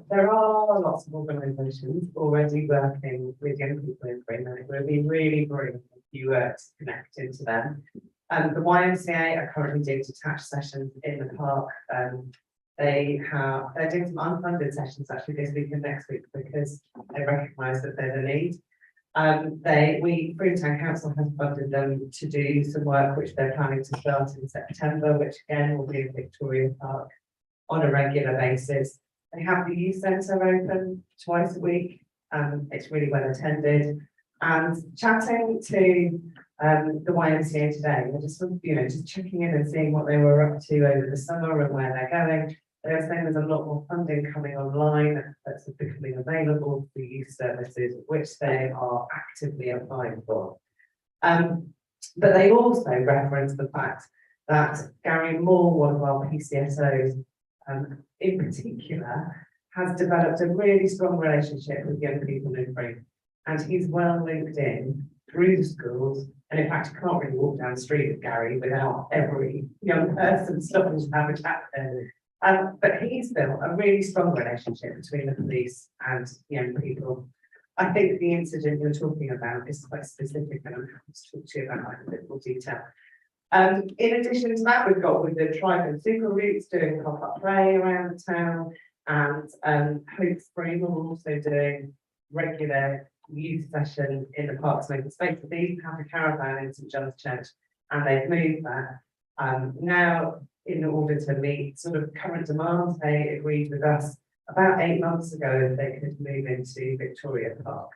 there are lots of organisations already working with young people in Frome, and it would be really brilliant if you were to connect into them. The YMCA are currently doing detached sessions in the park. They're doing some unfunded sessions actually this week and next week because they recognise that there's a need. Frome Town Council has funded them to do some work which they're planning to start in September, which again will be in Victoria Park on a regular basis. They have the youth centre open twice a week. It's really well attended. And chatting to the YMCA today, we're just just checking in and seeing what they were up to over the summer and where they're going. They're saying there's a lot more funding coming online that's becoming available for youth services, which they are actively applying for. But they also reference the fact that Gary Moore, one of our PCSOs, in particular, has developed a really strong relationship with young people in Frome, and he's well linked in through the schools. And in fact, you can't really walk down the street with Gary without every young person stopping to have a chat with him. But he's built a really strong relationship between the police and young people. I think the incident you're talking about is quite specific, and I'm happy to talk to you about that in a bit more detail. In addition to that, we've got with the Tribe and Super Routes doing pop-up play around the town, and Hope Frome are also doing regular youth session in the parks making space. They used to have a caravan in St John's Church, and they've moved that. Now, in order to meet sort of current demands, they agreed with us about 8 months ago that they could move into Victoria Park.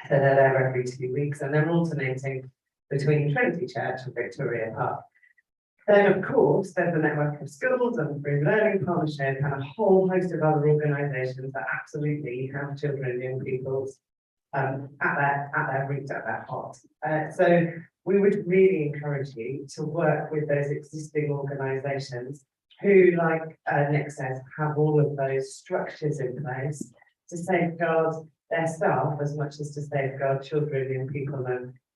So they're there every 2 weeks, and they're alternating between Trinity Church and Victoria Park. Then, of course, there's a network of schools and Frome Learning Partnership and a whole host of other organisations that absolutely have children and young people at their roots, at their heart. So we would really encourage you to work with those existing organisations who, like Nick says, have all of those structures in place to safeguard their staff as much as to safeguard children, young people,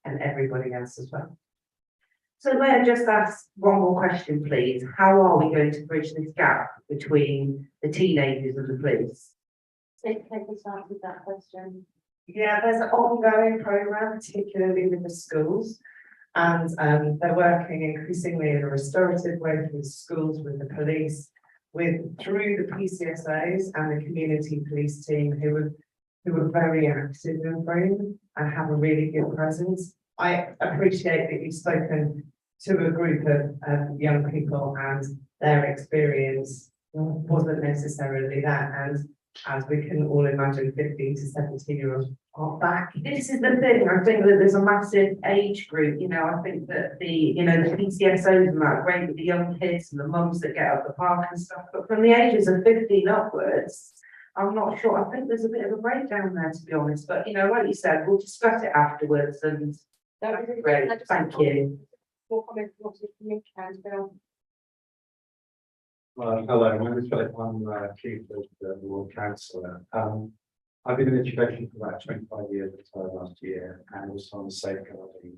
and everybody else as well. So may I just ask one more question, please? How are we going to bridge this gap between the teenagers and the police? Take a start with that question. Yeah, there's an ongoing programme, particularly with the schools. And they're working increasingly in a restorative way with schools, with the police, through the PCSOs and the community police team who are very active in Frome and have a really good presence. I appreciate that you've spoken to a group of young people and their experience wasn't necessarily that. And as we can all imagine, 15 to 17-year-olds are back. This is the thing, I think that there's a massive age group, I think that the PCSOs and that are great with the young kids and the mums that get out the park and stuff, but from the ages of 15 upwards, I'm not sure. I think there's a bit of a breakdown there, to be honest, but like you said, we'll discuss it afterwards, and That would be great, thank you. More comments, what's it from you, Bill? Hello, my name is Philip. I'm Chief of the Ward Councillor. I've been in education for about 25 years, retired last year, and also on the safeguarding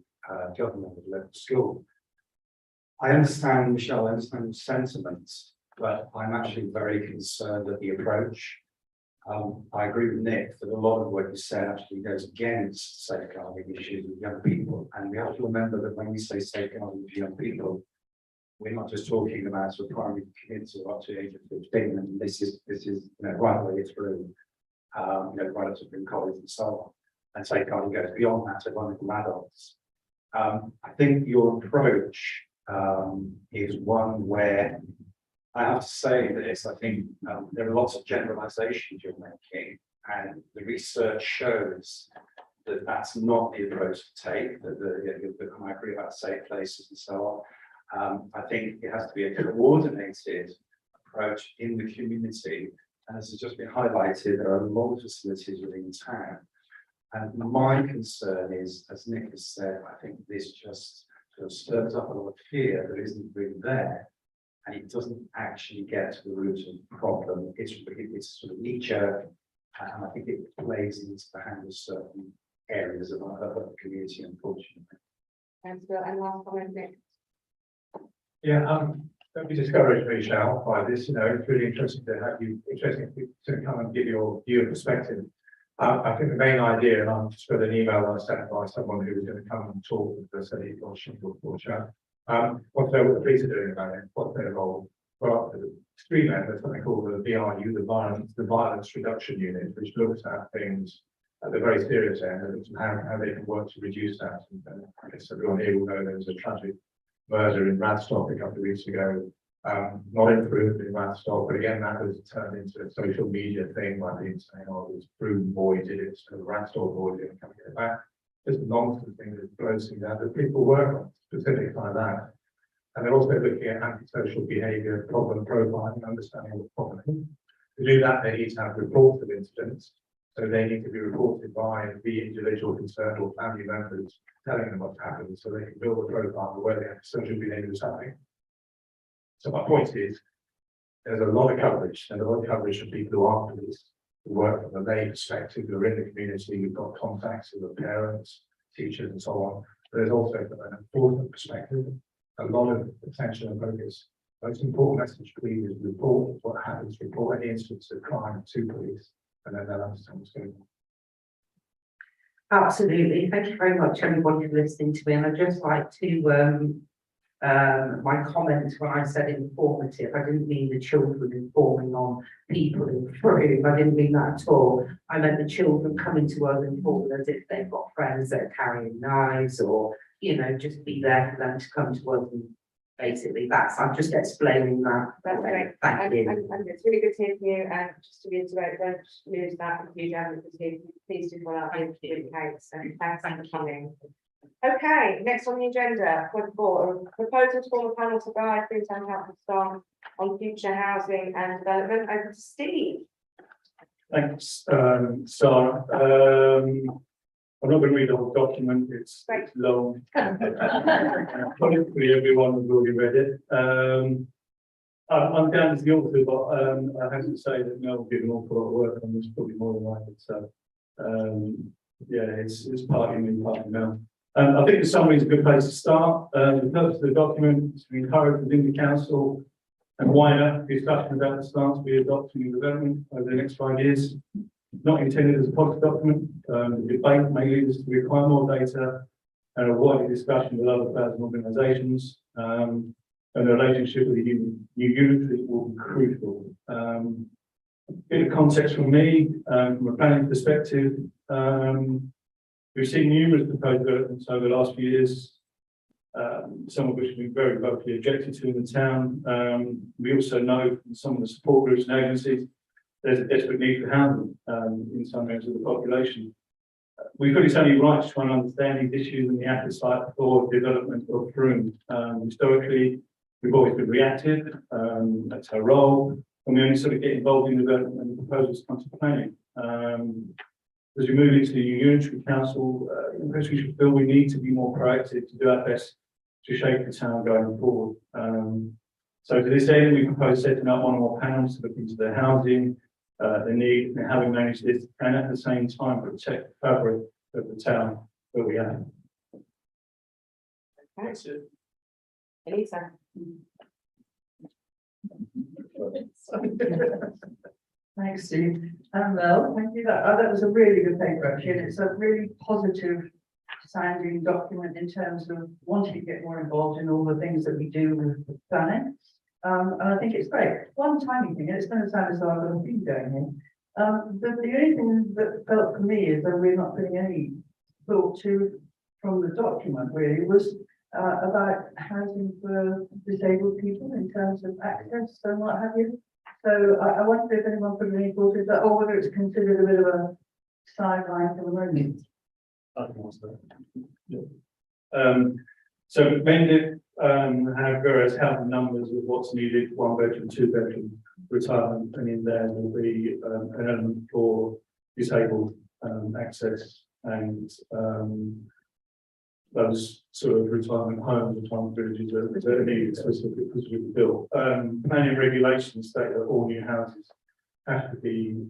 government at local school. I understand, Michelle, I understand the sentiments, but I'm actually very concerned at the approach. I agree with Nick that a lot of what you said actually goes against safeguarding issues with young people. And we have to remember that when we say safeguarding for young people, we're not just talking about sort of primary kids who are up to the age of 15, and this is right the way through, right up to through college and so on. And safeguarding goes beyond that to vulnerable adults. I think your approach is one where I have to say this, I think there are lots of generalizations you're making, and the research shows that that's not the approach to take, I agree about safe places and so on. I think it has to be a coordinated approach in the community. And as has just been highlighted, there are a lot of facilities within town. And my concern is, as Nick has said, I think this just sort of stirs up a lot of fear that isn't really there. And it doesn't actually get to the root of the problem. It's sort of knee-jerk, and I think it plays into the hand of certain areas of the community, unfortunately. And so, and last comment, Nick. Yeah, don't be discouraged, Michelle, by this, you know, it's really interesting to have you, to come and give your view and perspective. I think the main idea, and I've just read an email I sent by someone who was going to come and talk with the city or she or chat. What the police are doing about it, what's their role? Well, at the extreme end, there's something called the VRU, the Violence Reduction Unit, which looks at things at the very serious end and how they can work to reduce that. And I guess everyone here will know there was a tragic murder in Radstock a couple of weeks ago. Not improved in Radstock, but again, that was turned into a social media thing by being saying, oh, this Frome boy did it, so the Radstock boy didn't come get it back. Just a nonsense thing that blows things out that people work on specifics like that. And they're also looking at antisocial behaviour, problem profiling, understanding what the problem is. To do that, they need to have reports of incidents. So they need to be reported by the individual concerned or family members telling them what's happened, so they can build a profile of where the antisocial behaviour is happening. So my point is, there's a lot of coverage, and a lot of coverage from people who are police, who work from a lay perspective, who are in the community, who've got contacts with the parents, teachers, and so on. But there's also an enforcement perspective, a lot of attention and focus. Most important message, please, is report what happens, report any instance of crime to police, and then they'll understand what's going on. Absolutely. Thank you very much, everybody, for listening to me. And I'd just like to, my comments when I said informative, I didn't mean the children informing on people in Frome. I didn't mean that at all. I meant the children coming to us informing us if they've got friends that are carrying knives, or, you know, just be there for them to come to us. And basically, I'm just explaining that. That's great. Thank you. And it's really good to hear from you. And just to reiterate, don't lose that enthusiasm, because please do follow up with the accounts. And thanks for coming. Okay, next on the agenda, point 4, a proposal to form a panel to guide Freetown Council staff on future housing and development. Over to Steve. Thanks, Sarah. I'm not going to read the whole document, it's long. Hopefully everyone has already read it. I'm down as the author, but I have to say that Mel did an awful lot of work on this, probably more than I did. So yeah, it's partly me, partly Mel. I think the summary is a good place to start. The purpose of the document is to encourage within the council and wider discussion about the stance we adopt in development over the next 5 years. Not intended as a policy document. The debate may lead us to require more data and a wider discussion with other players and organisations. And the relationship with the new unitary will be crucial. A bit of context from me, from a planning perspective. We've seen numerous proposed developments over the last few years, some of which have been very vocally objected to in the town. We also know from some of the support groups and agencies there's a desperate need for housing in some areas of the population. We feel it's only right to try and understand these issues and the appetite for development of Frome. Historically, we've always been reactive, that's our role, and we only sort of get involved in development when the proposals come to planning. As we move into the new unitary council, we feel we need to be more proactive to do our best to shape the town going forward. So to this end, we propose setting up one or more panels to look into their housing, the need, and how we manage this, and at the same time protect the fabric of the town that we have. Thanks. Elisa. Thanks, Steve. And Mel, thank you. That was a really good paper, actually, and it's a really positive sounding document in terms of wanting to get more involved in all the things that we do with the planning. And I think it's great. One tiny thing, and it's going to sound as though I've got a thing going in. The only thing that felt for me is that we're not putting any thought to from the document really was about housing for disabled people in terms of access and what have you. So I wonder if anyone put any thought into that, or whether it's considered a bit of a sideline for the moment. I can answer that. So Mendip have various housing numbers of what's needed, 1 bedroom, 2 bedroom retirement, and in there will be an element for disabled access and those sort of retirement homes, retirement villages that are needed specifically because we've built. Planning regulations state that all new houses have to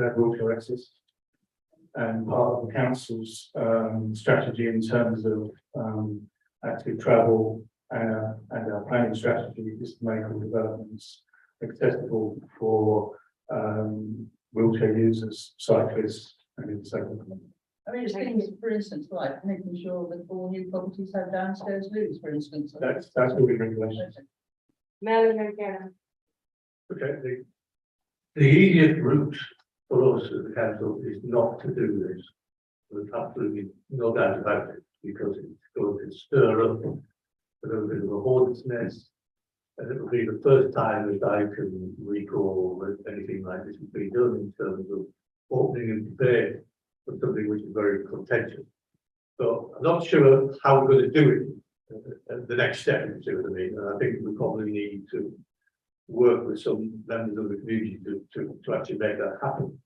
have wheelchair access. And part of the council's strategy in terms of active travel and our planning strategy is to make all developments accessible for wheelchair users, cyclists, and disabled. I mean, it's things, for instance, like making sure that all new properties have downstairs loos, for instance. That's all in regulations. Melanie again. Okay, the easiest route for us as the council is not to do this. There's absolutely no doubt about it, because it's going to stir up a little bit of a hornet's nest. And it will be the first time that I can recall that anything like this has been done in terms of opening and preparing for something which is very contentious. So I'm not sure how we're going to do it. The next step, if you see what I mean. And I think we probably need to work with some members of the community to actually make that happen.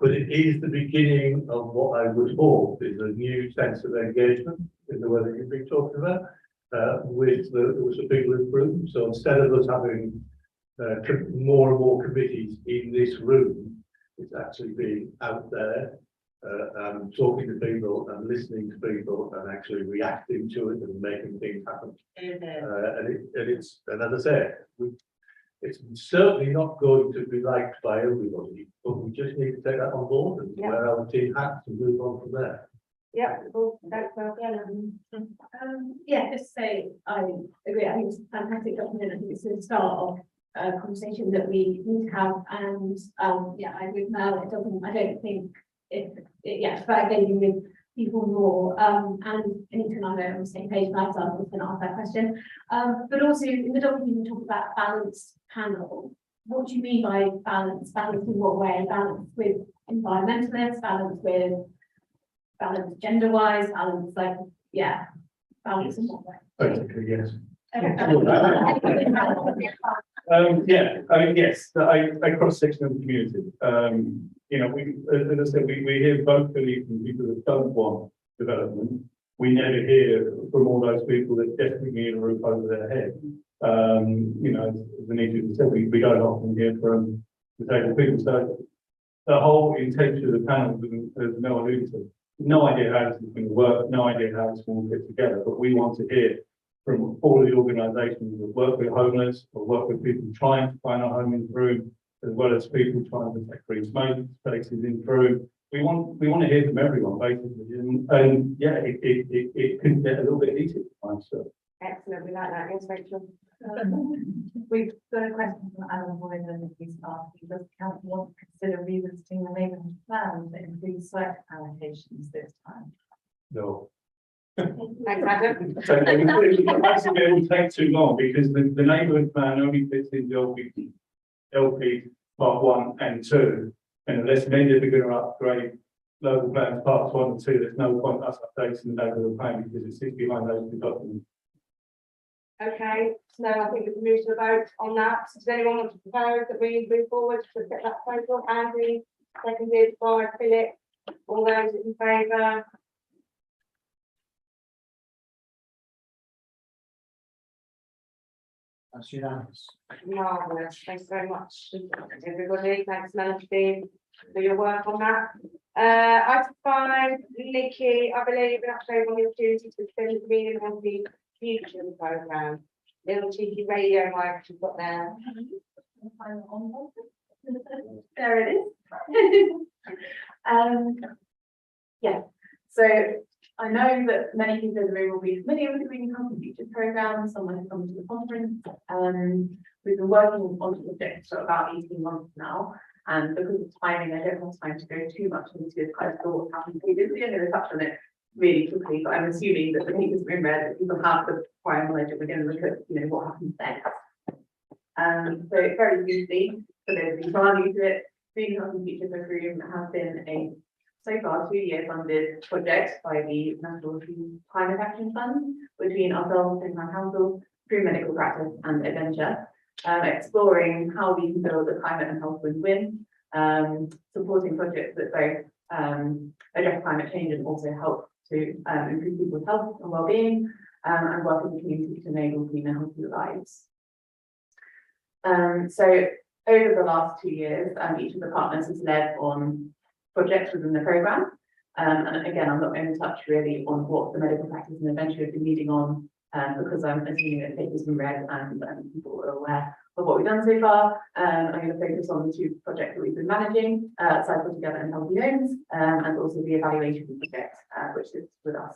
But it is the beginning of what I would hope is a new sense of engagement in the way that you've been talking about with the people in Frome. So instead of us having more and more committees in this room, it's actually being out there and talking to people and listening to people and actually reacting to it and making things happen. And as I say, it's certainly not going to be liked by everybody, but we just need to take that on board and wear our team hats and move on from there. Yeah, cool. Thanks, Mel. Yeah, just to say, I agree, I think it's a fantastic document, I think it's the start of a conversation that we need to have, and, yeah, I agree with Mel, I don't think it's about engaging with people more, and Anita and I are on the same page, myself, I was going to ask that question, but also in the document, we talk about balanced panel. What do you mean by balance? Balance in what way? Balance with environmentalists, balance gender-wise, balance balance in what way? Basically, yes. Okay. Yeah, I mean, yes, I cross-section of the community. You know, as I said, we hear vocally from people that don't want development. We never hear from all those people that desperately need a roof over their head. You know, as Anita said, we don't often hear from disabled people. So the whole intention of the panel, as Mel alluded to, no idea how this is going to work, no idea how it's going to fit together, but we want to hear from all of the organisations that work with homeless or work with people trying to find a home in Frome, as well as people trying to protect green spaces in Frome. We want to hear from everyone basically, and yeah, it can get a little bit heated at times. So. Excellent, we like that. Yes, Rachel. We've got a question from Alan Boyd, and he's asking, does the council want to consider revisiting the neighbourhood plan to include site allocations this time? No. Thanks, Adam. So it will take too long because the neighbourhood plan only fits in the LP part 1 and 2. And unless many are going to upgrade local plans parts 1 and 2, there's no point us updating the neighbourhood plan because it sits behind those two documents. Okay, so I think we can move to the vote on that. Does anyone want to propose that we move forward to get that proposal? Andy, seconded by Philip. All those in favour? That's unanimous. Marvellous, thanks very much, everybody. Thanks, Melanie, for your work on that. Item 5, Nikki, I believe an update on the opportunity to extend the meeting on the future of the programme. Little cheeky radio mic you've got there. There it is. Yeah, so I know that many people in the room will be familiar with the Green Economy Future Programme, someone has come to the conference. We've been working on the project for about 18 months now, and because of timing, I don't have time to go too much into kind of what's happened previously. I'm going to touch on it really quickly, but I'm assuming that the paper's been read, that people have the prior knowledge, and we're going to look at, you know, what happens next. So very briefly, for those who are new to it, Green Healthy Future for Frome has been a so far 2-year funded project by the National Climate Action Fund between ourselves, Town Council, Frome Medical Practice and Adventure, exploring how we can build a climate and health win-win, supporting projects that both address climate change and also help to improve people's health and well-being, and work with the community to enable cleaner, healthier lives. So over the last 2 years, each of the partners has led on projects within the programme. And again, I'm not going to touch really on what the medical practice and adventure have been leading on, because I'm assuming that the paper's been read and people are aware of what we've done so far. I'm going to focus on the 2 projects that we've been managing, Cycle Together and Healthy Homes, and also the evaluation project, which is with us.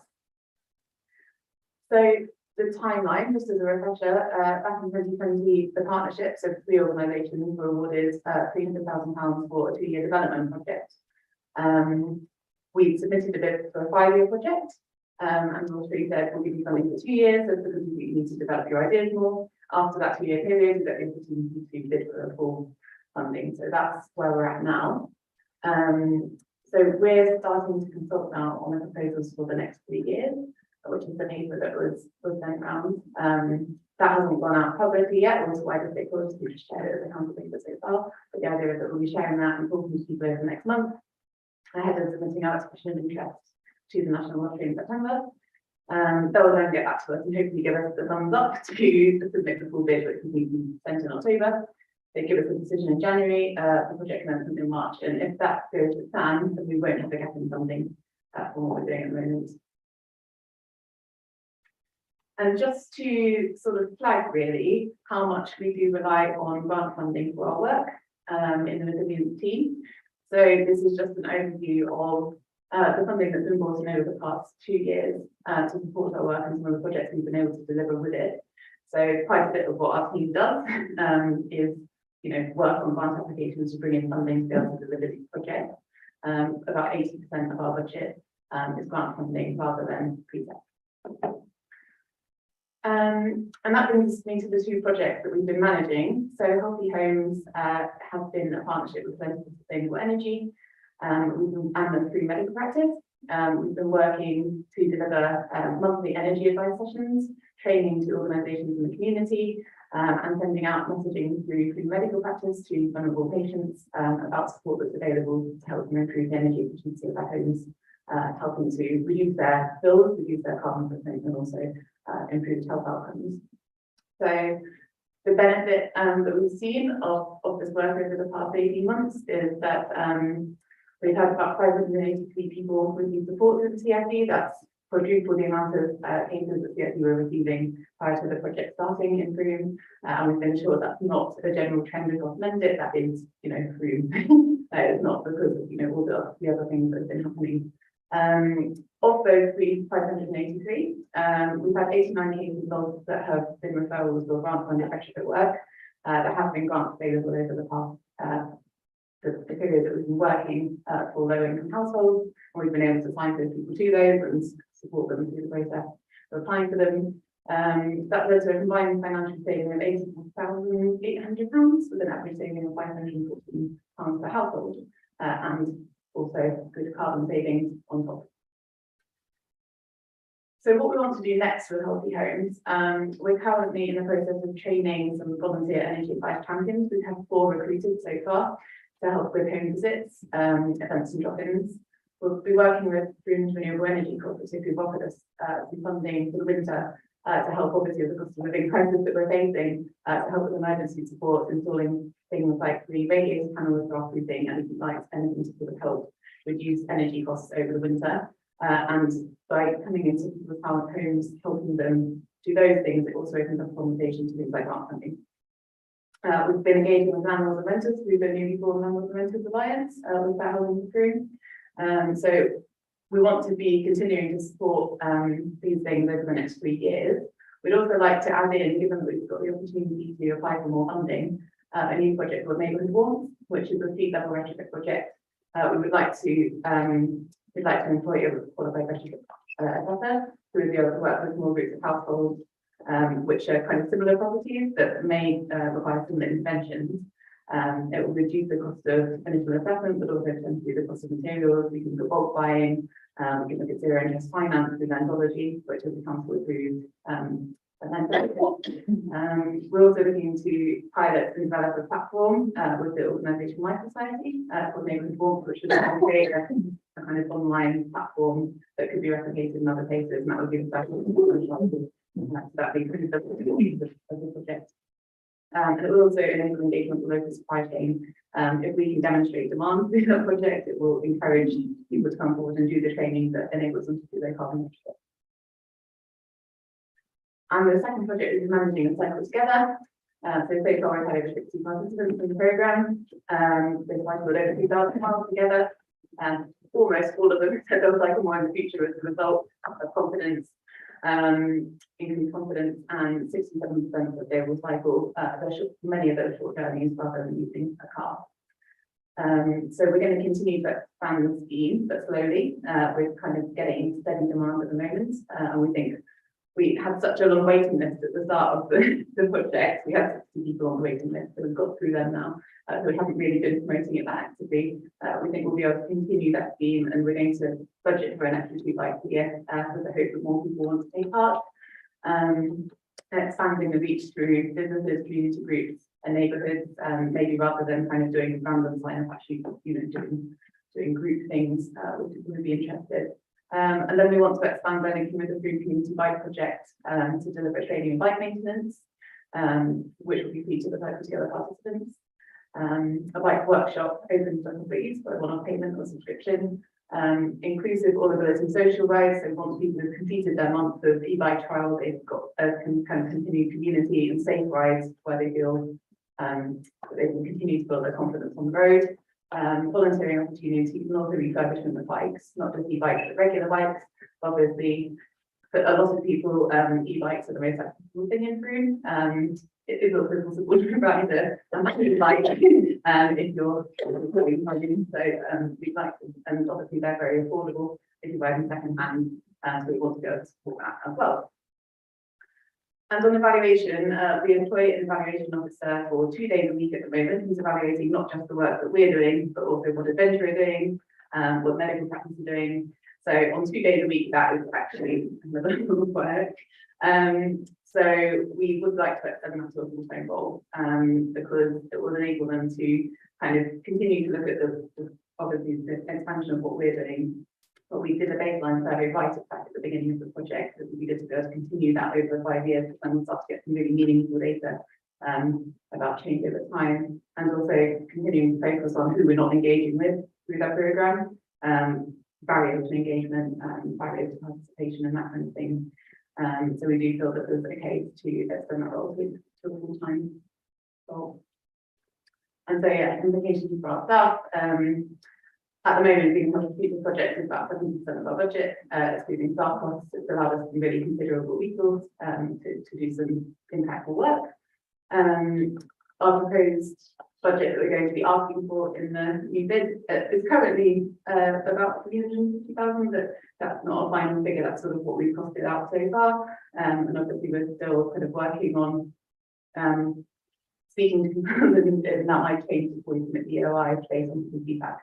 So the timeline, just as a refresher, back in 2020, the partnerships of 3 organisations were awarded £300,000 for a 2-year development project. We submitted a bid for a 5-year project, and the Trustee said we'll give you funding for 2 years, so because you need to develop your ideas more. After that 2-year period, you get the opportunity to bid for the full funding. So that's where we're at now. So we're starting to consult now on the proposals for the next 3 years, which is the paper that was sent around. That hasn't gone out publicly yet, or to wider stakeholders. We just shared it as a council paper so far. But the idea is that we'll be sharing that and talking to people over the next month, ahead of submitting our expression of interest to the National Lottery in September. They'll then get back to us and hopefully give us the thumbs up to submit the full bid, which will be sent in October. They give us a decision in January, the project commences in March, and if that goes to plan, then we won't have a gap in funding for what we're doing at the moment. And just to sort of flag really how much we do rely on grant funding for our work in the resilience team. So this is just an overview of the funding that's been brought in over the past 2 years to support our work and some of the projects we've been able to deliver with it. So quite a bit of what our team does is, you know, work on grant applications to bring in funding to be able to deliver these projects. About 80% of our budget is grant funding rather than precept. And that brings me to the 2 projects that we've been managing. So Healthy Homes has been a partnership with Centre for Sustainable Energy and the Frome Medical Practice. We've been working to deliver monthly energy advice sessions, training to organisations in the community, and sending out messaging through Frome Medical Practice to vulnerable patients about support that's available to help them improve the energy efficiency of their homes, helping to reduce their bills, reduce their carbon footprint, and also improved health outcomes. So the benefit that we've seen of this work over the past 18 months is that we've had about 583 people receive support through the CFD. That's quadruple the amount of cases that CFD were receiving prior to the project starting in Frome. And we've been sure that's not a general trend across Mendip. That is, you know, Frome. It's not because of, you know, all the other things that have been happening. Of those 583, we've had 89 cases logged that have been referrals or grant funded retrofit work. There have been grants available over the past the period that we've been working for low income households, and we've been able to find those people to those and support them through the process of applying for them. That led to a combined financial saving of £84,800 with an average saving of £514 per household, and also good carbon savings on top. So what we want to do next with Healthy Homes, we're currently in the process of training some volunteer energy advice champions. We've had 4 recruited so far to help with home visits, events and drop-ins. We'll be working with Frome's Renewable Energy Cooperative, who've offered us some funding for the winter to help obviously with the cost of living crisis that we're facing, to help with emergency support, installing things like the radiator panels for off-roofing, LED lights, anything to sort of help reduce energy costs over the winter. And by coming into people's homes, helping them do those things, it also opens up conversation to things like grant funding. We've been engaging with landlords and renters through the newly formed Landlords and Renters Alliance with that housing Frome. So we want to be continuing to support these things over the next 3 years. We'd also like to add in, given that we've got the opportunity to apply for more funding, a new project called Neighbourhood Warmth, which is a street level retrofit project. We'd like to employ a qualified retrofit assessor, who will be able to work with small groups of households, which are kind of similar properties that may require similar interventions. It will reduce the cost of initial assessment, but also potentially the cost of materials. We can do bulk buying, we can look at zero interest finance with landology, which is a council approved. We're also looking to pilot and develop a platform with the Organisation Life Society called Neighbourhood Warmth, which is create a kind of online platform that could be replicated in other places, and that would be the special. That be the project. And it will also enable engagement with local supply chain. If we can demonstrate demand through that project, it will encourage people to come forward and do the training that enables them to do their carbon neutral. And the second project is managing a cycle together. So far we've had over 60 participants in the programme. They've cycled over 2,000 miles together. Almost all of them said they'll cycle more in the future as a result of confidence, increased confidence, and 67% that they will cycle many of those short journeys rather than using a car. So we're going to continue to expand the scheme, but slowly. We're kind of getting steady demand at the moment, and we think we had such a long waiting list at the start of the project. We had 60 people on the waiting list, so we've got through them now. So we haven't really been promoting it that actively. We think we'll be able to continue that scheme, and we're going to budget for an extra 2 bikes a year with the hope that more people want to take part. Expanding the reach through businesses, community groups and neighbourhoods, maybe rather than kind of doing random sign up, actually, doing group things, which would be interested. And then we want to expand by linking with the Frome Community Bike Project to deliver training and bike maintenance, which will be free to the Cycle Together participants. A bike workshop open for employees for a one-off payment or subscription. Inclusive audibility social rides. So once people have completed their month of e-bike trial, they've got a kind of continued community and safe rides where they feel that they can continue to build their confidence on the road. Volunteering opportunities and also refurbishment of bikes, not just e-bikes but regular bikes. Obviously, for a lot of people, e-bikes are the most accessible thing in Frome. It is also possible to provide a bike if you're putting money. So we like them, and obviously they're very affordable if you buy them second hand. So we want to be able to support that as well. And on evaluation, we employ an evaluation officer for 2 days a week at the moment, who's evaluating not just the work that we're doing, but also what Adventure are doing, what medical practice are doing. So on 2 days a week, that is actually another work. So we would like to extend that to a full-time role, because it will enable them to kind of continue to look at the obviously the expansion of what we're doing. But we did a baseline survey right back at the beginning of the project, that we did to be able to continue that over 5 years, and we'll start to get some really meaningful data about change over time, and also continuing to focus on who we're not engaging with through that programme, barriers to engagement, barriers to participation and that kind of thing. So we do feel that there's a case to extend that role to a full-time role. And so yeah, implications for our staff. At the moment, the Congestion project is about 70% of our budget, excluding staff costs. It's allowed us some really considerable resource to do some impactful work. Our proposed budget that we're going to be asking for in the new bid is currently about 350,000, but that's not a final figure. That's sort of what we've costed out so far. And obviously we're still kind of working on speaking to people, and that might change before we submit the OI based on some feedback.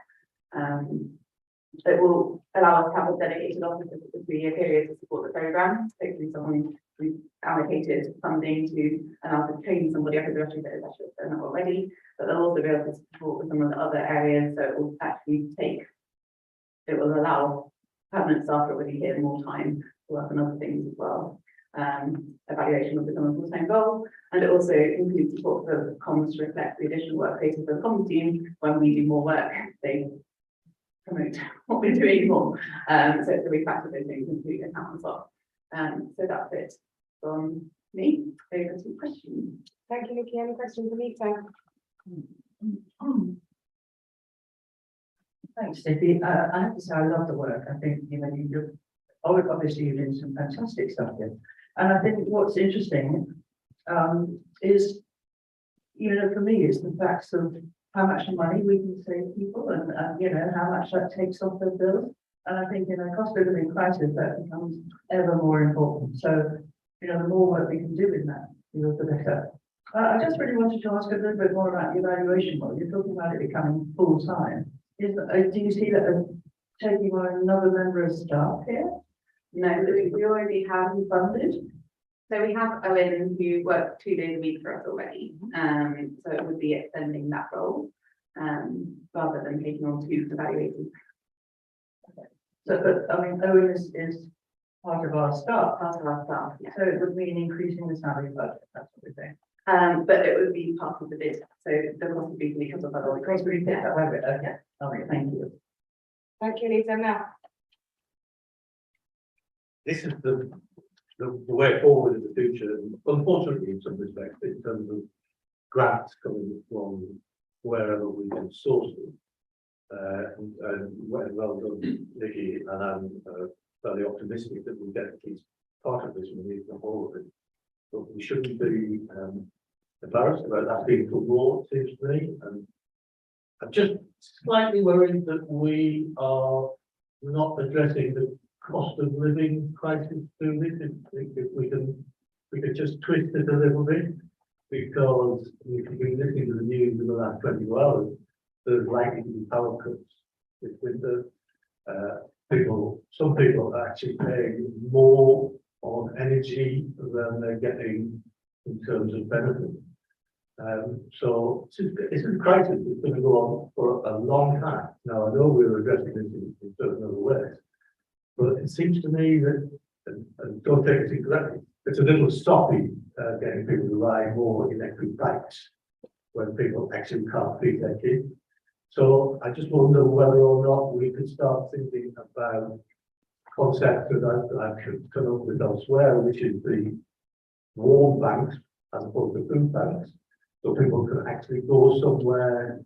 It will allow us to have a dedicated officer for the 3-year period to support the programme. Hopefully someone we've allocated funding to allow to train somebody up as a veteran specialist if they're not already, but they'll also be able to support with some of the other areas. So it will actually it will allow permanent staff already here more time to work on other things as well. Evaluation will become a full-time role, and it also includes support for comms to reflect the additional work created for the comms team. When we do more work, they promote what we're doing more. So it's a refactor those things into account as well. So that's it from me. Over to questions. Thank you, Nikki. Any questions for Nita? Thanks, Steffi. I have to say, I love the work. I think, obviously you're doing some fantastic stuff here. And I think what's interesting is, for me, is the facts of how much money we can save people, and how much that takes off their bills. And I think in a cost of living crisis, that becomes ever more important. So, you know, the more work we can do in that, you know, the better. I just really wanted to ask a little bit more about the evaluation model. You're talking about it becoming full time. Do you see that as taking on another member of staff here? No, we already have funded. So we have Owen who works 2 days a week for us already. So it would be extending that role, rather than taking on 2 evaluators. So, but I mean, Owen is part of our staff. Part of our staff, yeah. So it would mean increasing the salary budget, that's what we're saying. But it would be part of the bid, so the cost would be because of other. Because we did that, okay, okay, thank you. Thank you, Lisa. Now, This is the way forward in the future, unfortunately, in some respects, in terms of grants coming from wherever we can source them. And well done, Nikki, and I'm fairly optimistic that we'll get at least part of this money, if not all of it. But we shouldn't be embarrassed about that being for more, seems to me, and I'm just slightly worried that we are not addressing the cost of living crisis through this. If we could just twist it a little bit, because if you've been listening to the news in the last 24 hours, there's likely to be power cuts this winter. Some people are actually paying more on energy than they're getting in terms of benefit. So it's a crisis that's going to go on for a long time. Now, I know we're addressing this in certain other ways, but it seems to me that, and don't take it incorrectly, it's a little stoppy getting people to ride more electric bikes when people actually can't feed their kids. So I just wonder whether or not we could start thinking about concepts that I could come up with elsewhere, which is the warm banks as opposed to food banks. So people can actually go somewhere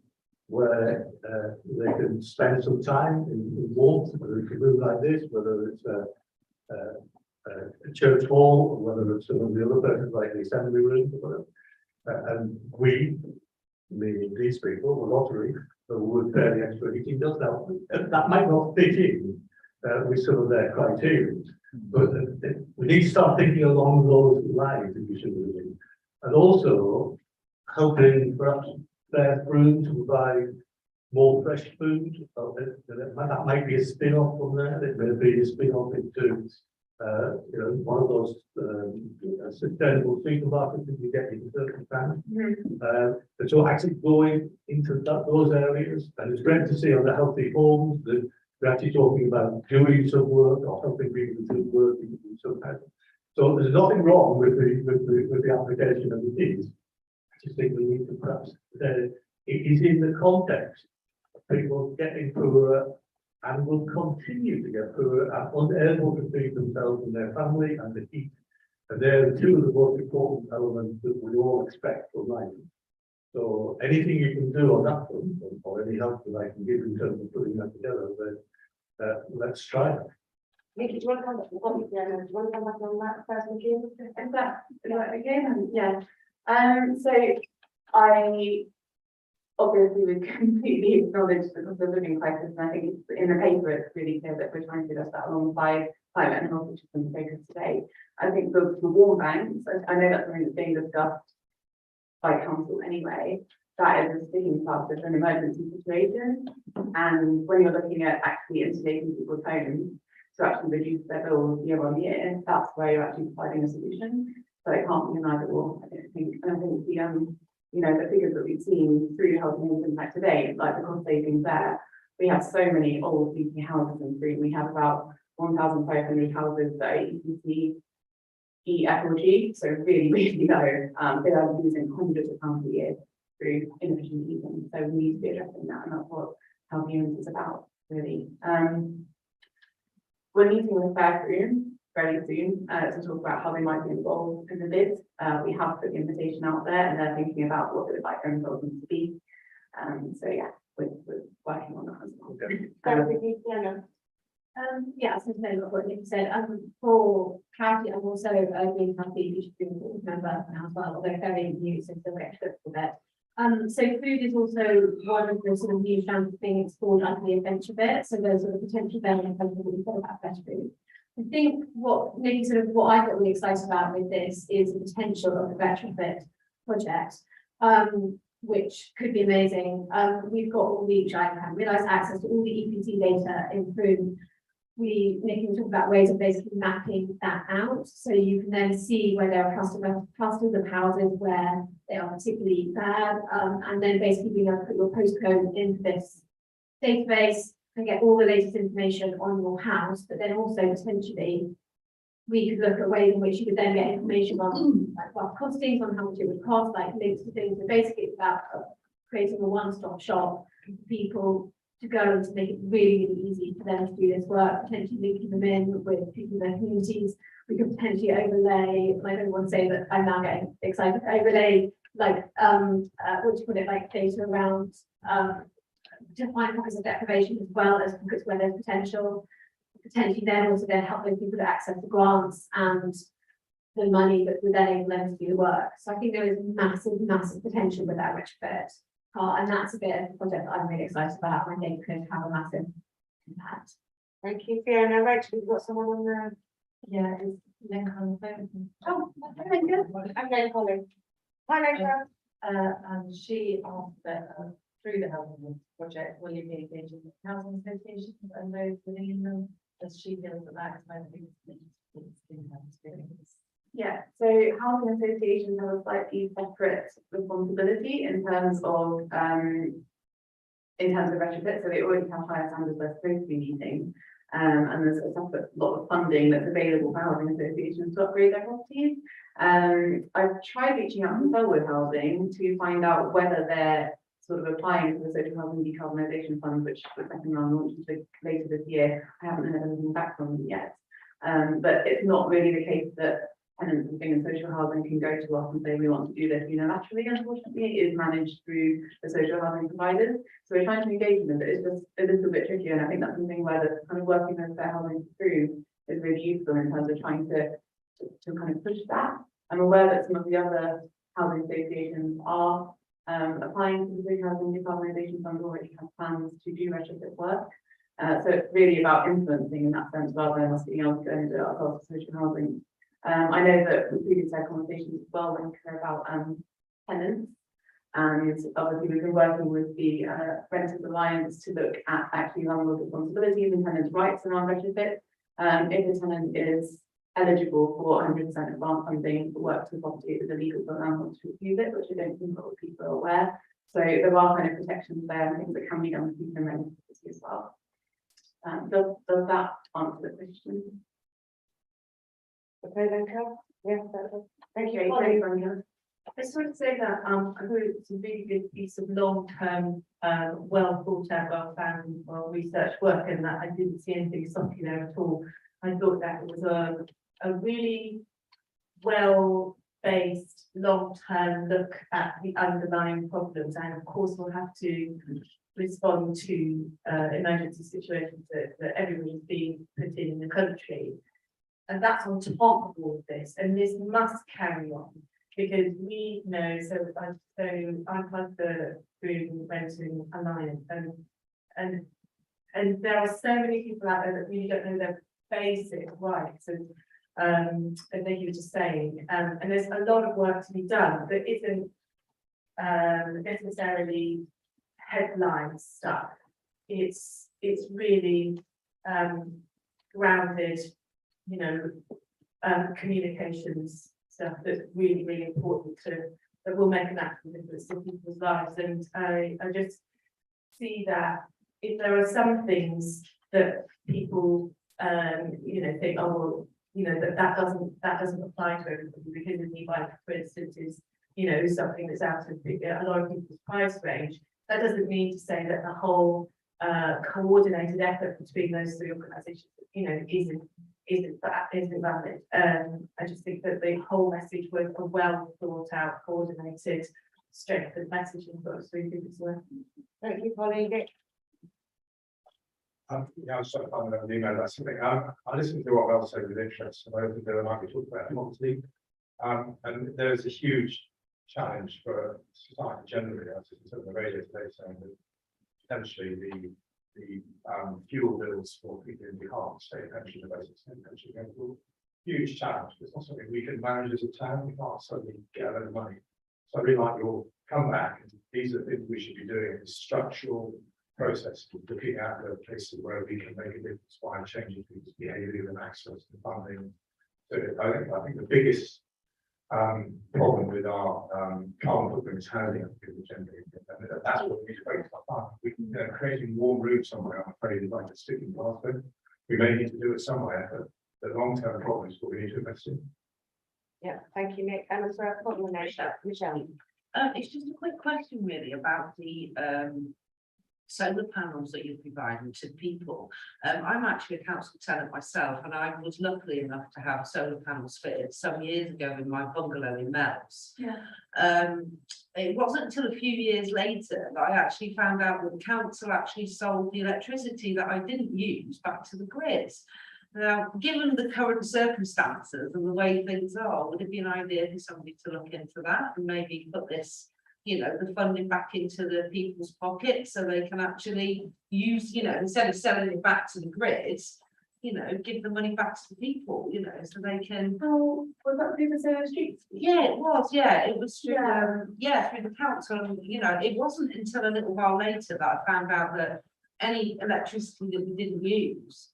where they can spend some time in warmth, whether it's a room like this, whether it's a church hall, or whether it's some of the other places like the assembly rooms or whatever. And we, meaning these people, the lottery, would pay the extra heating bills. Now, that might not fit in with some of their criteria, but we need to start thinking along those lines if we should be doing. And also helping perhaps their food to provide more fresh food. That might be a spin-off from there. It may be a spin-off into one of those sustainable supermarkets that you get in certain towns. And so actually going into those areas, and it's great to see on the healthy homes that we're actually talking about doing some work or helping people to do work in some kind. So there's nothing wrong with the application of the things. I just think we need to perhaps it is in the context of people getting poorer and will continue to get poorer and unable to feed themselves and their family and to eat. And they're 2 of the most important elements that we all expect from life. So anything you can do on that front, or any help that I can give in terms of putting that together, then let's try it. Nikki, do you want to come back? Do you want to come back on that first, Nikki? Is that again? Yeah. So I obviously would completely acknowledge the cost of living crisis, and I think in the paper it's really clear that we're trying to address that alongside climate and health, which has been focus today. I think the warm banks, I know that's something that's being discussed by council anyway. That is a sticking part of an emergency situation, and when you're looking at actually insulating people's homes to actually reduce their bills year on year, that's where you're actually providing a solution. So it can't be an either or, I don't think. And I think the figures that we've seen through Health and Health Impact today, like the cost savings there, we have so many old leaky houses in Frome. We have about 1,500 houses that are EPC E, F or G, so really, really low. They are losing hundreds of pounds a year through inefficient heating. So we need to be addressing that, and that's what Health and Health is about, really. We're meeting with Frome very soon to talk about how they might be involved in the bid. We have put the invitation out there, and they're thinking about what they would like their involvement to be. So yeah, we're working on that as well. Yeah, so to what Nick said, for clarity, I'm also being happy you should be a board member now as well, although very new, so still get to for that. So food is also one of the sort of new strands being explored under the adventure bit, so there's sort of potential there in terms of what we said about fresh food. I think what maybe sort of what I got really excited about with this is the potential of the retrofit project, which could be amazing. We've got all the, which I haven't realised, access to all the EPC data in Frome. Nick can talk about ways of basically mapping that out, so you can then see where there are clusters of houses where they are particularly bad, and then basically being able to put your postcode into this database and get all the latest information on your house, but then also potentially we could look at ways in which you could then get information on like rough costings, on how much it would cost, like links to things. So basically it's about creating a one-stop shop for people to go and to make it really, really easy for them to do this work, potentially linking them in with people in their communities. We could potentially overlay, and I don't want to say that I'm now getting excited, overlay like what do you call it, like data around define pockets of deprivation as well as pockets where there's potential, potentially then also then help those people to access the grants and the money that would then enable them to do the work. So I think there is massive, massive potential with that retrofit part, and that's a bit of a project that I'm really excited about, and I think could have a massive impact. Thank you, Fiona. Rachel, you've got someone on the. Yeah, it's then kind of phone. Oh, thank you. I'm then calling. Hi, Rachel. And she asked that through the housing project, will you be engaging with housing associations and those within them, as she feels that that is one of the things in her experience. Yeah, so housing associations have a slightly separate responsibility in terms of retrofit, so they already have higher standards they're supposed to be meeting. And there's a separate lot of funding that's available for housing associations to upgrade their properties. I've tried reaching out to Selwood Housing to find out whether they're sort of applying for the social housing decarbonisation fund, which the second round launches later this year. I haven't heard anything back from them yet. But it's not really the case that tenants living in social housing can go to us and say we want to do this unilaterally. Unfortunately, it is managed through the social housing providers. So we're trying to engage with them, but it's just a little bit trickier. And I think that's something where the kind of working with fair housing through is really useful in terms of trying to kind of push that. I'm aware that some of the other housing associations are applying for the social housing decarbonisation fund, already have plans to do retrofit work. So it's really about influencing in that sense rather than us being able to go and do it ourselves for social housing. I know that we previously had conversations as well when we about tenants, and obviously we've been working with the Renters Alliance to look at actually landlord responsibilities and tenants' rights around retrofit. If a tenant is eligible for 100% advance funding for work to the property, it is illegal for landlords to refuse it, which I don't think a lot of people are aware. So there are kind of protections there and things that can be done with people in rental property as well. Does that answer the question? Okay, then, Carol. Yeah, thank you. Okay, I just want to say that I thought it was a really good piece of long-term, well thought out, well found, well researched work, and that I didn't see anything socky there at all. I thought that it was a really well-based, long-term look at the underlying problems, and of course we'll have to respond to emergency situations that everybody's being put in the country. And that's on top of all of this, and this must carry on because we know. So I'm part of the Frome Renting Alliance, and there are so many people out there that really don't know their basic rights, and thank you for just saying. And there's a lot of work to be done that isn't necessarily headline stuff. It's really grounded. Communications stuff that's really, really important that will make an actual difference to people's lives. And I just see that if there are some things that people, think, oh, well, that doesn't apply to everybody because an e-bike, for instance, is, something that's out of a lot of people's price range. That doesn't mean to say that the whole coordinated effort between those three organisations, isn't valid. I just think that the whole message was a well thought out, coordinated, strengthened message, and those three things were. Thank you, Pauline. Yeah, I was trying to find an email about something. I listened to what Val said with interest, and I think there might be talking about democracy. And there's a huge challenge for society generally. I was just on the radio today saying that potentially the fuel bills for people in the heart state pension, the basic state pension going forward. Huge challenge. It's not something we can manage as a town. We can't suddenly get a lot of money. So I really like your comeback. These are things we should be doing. Structural process, looking at the places where we can make a difference by changing people's behaviour and access to funding. So I think the biggest problem with our carbon footprint is housing. And that's what we need to focus on. We can creating warm rooms somewhere. I'm afraid is like a sticking plaster. We may need to do it somewhere, but the long-term problem is what we need to invest in. Yeah, thank you, Nick. And for a combination, Michelle. It's just a quick question really about the solar panels that you're providing to people. I'm actually a council tenant myself, and I was lucky enough to have solar panels fitted some years ago in my bungalow in Mells. Yeah. It wasn't until a few years later that I actually found out that the council actually sold the electricity that I didn't use back to the grid. Now, given the current circumstances and the way things are, would it be an idea for somebody to look into that and maybe put this, you know, the funding back into the people's pockets so they can actually use, you know, instead of selling it back to the grid, you know, give the money back to the people, you know, so they can. Oh, was that through the Solar Streets? Yeah, it was. Yeah, it was through, Yeah. through the council. And, you know, it wasn't until a little while later that I found out that any electricity that we didn't use,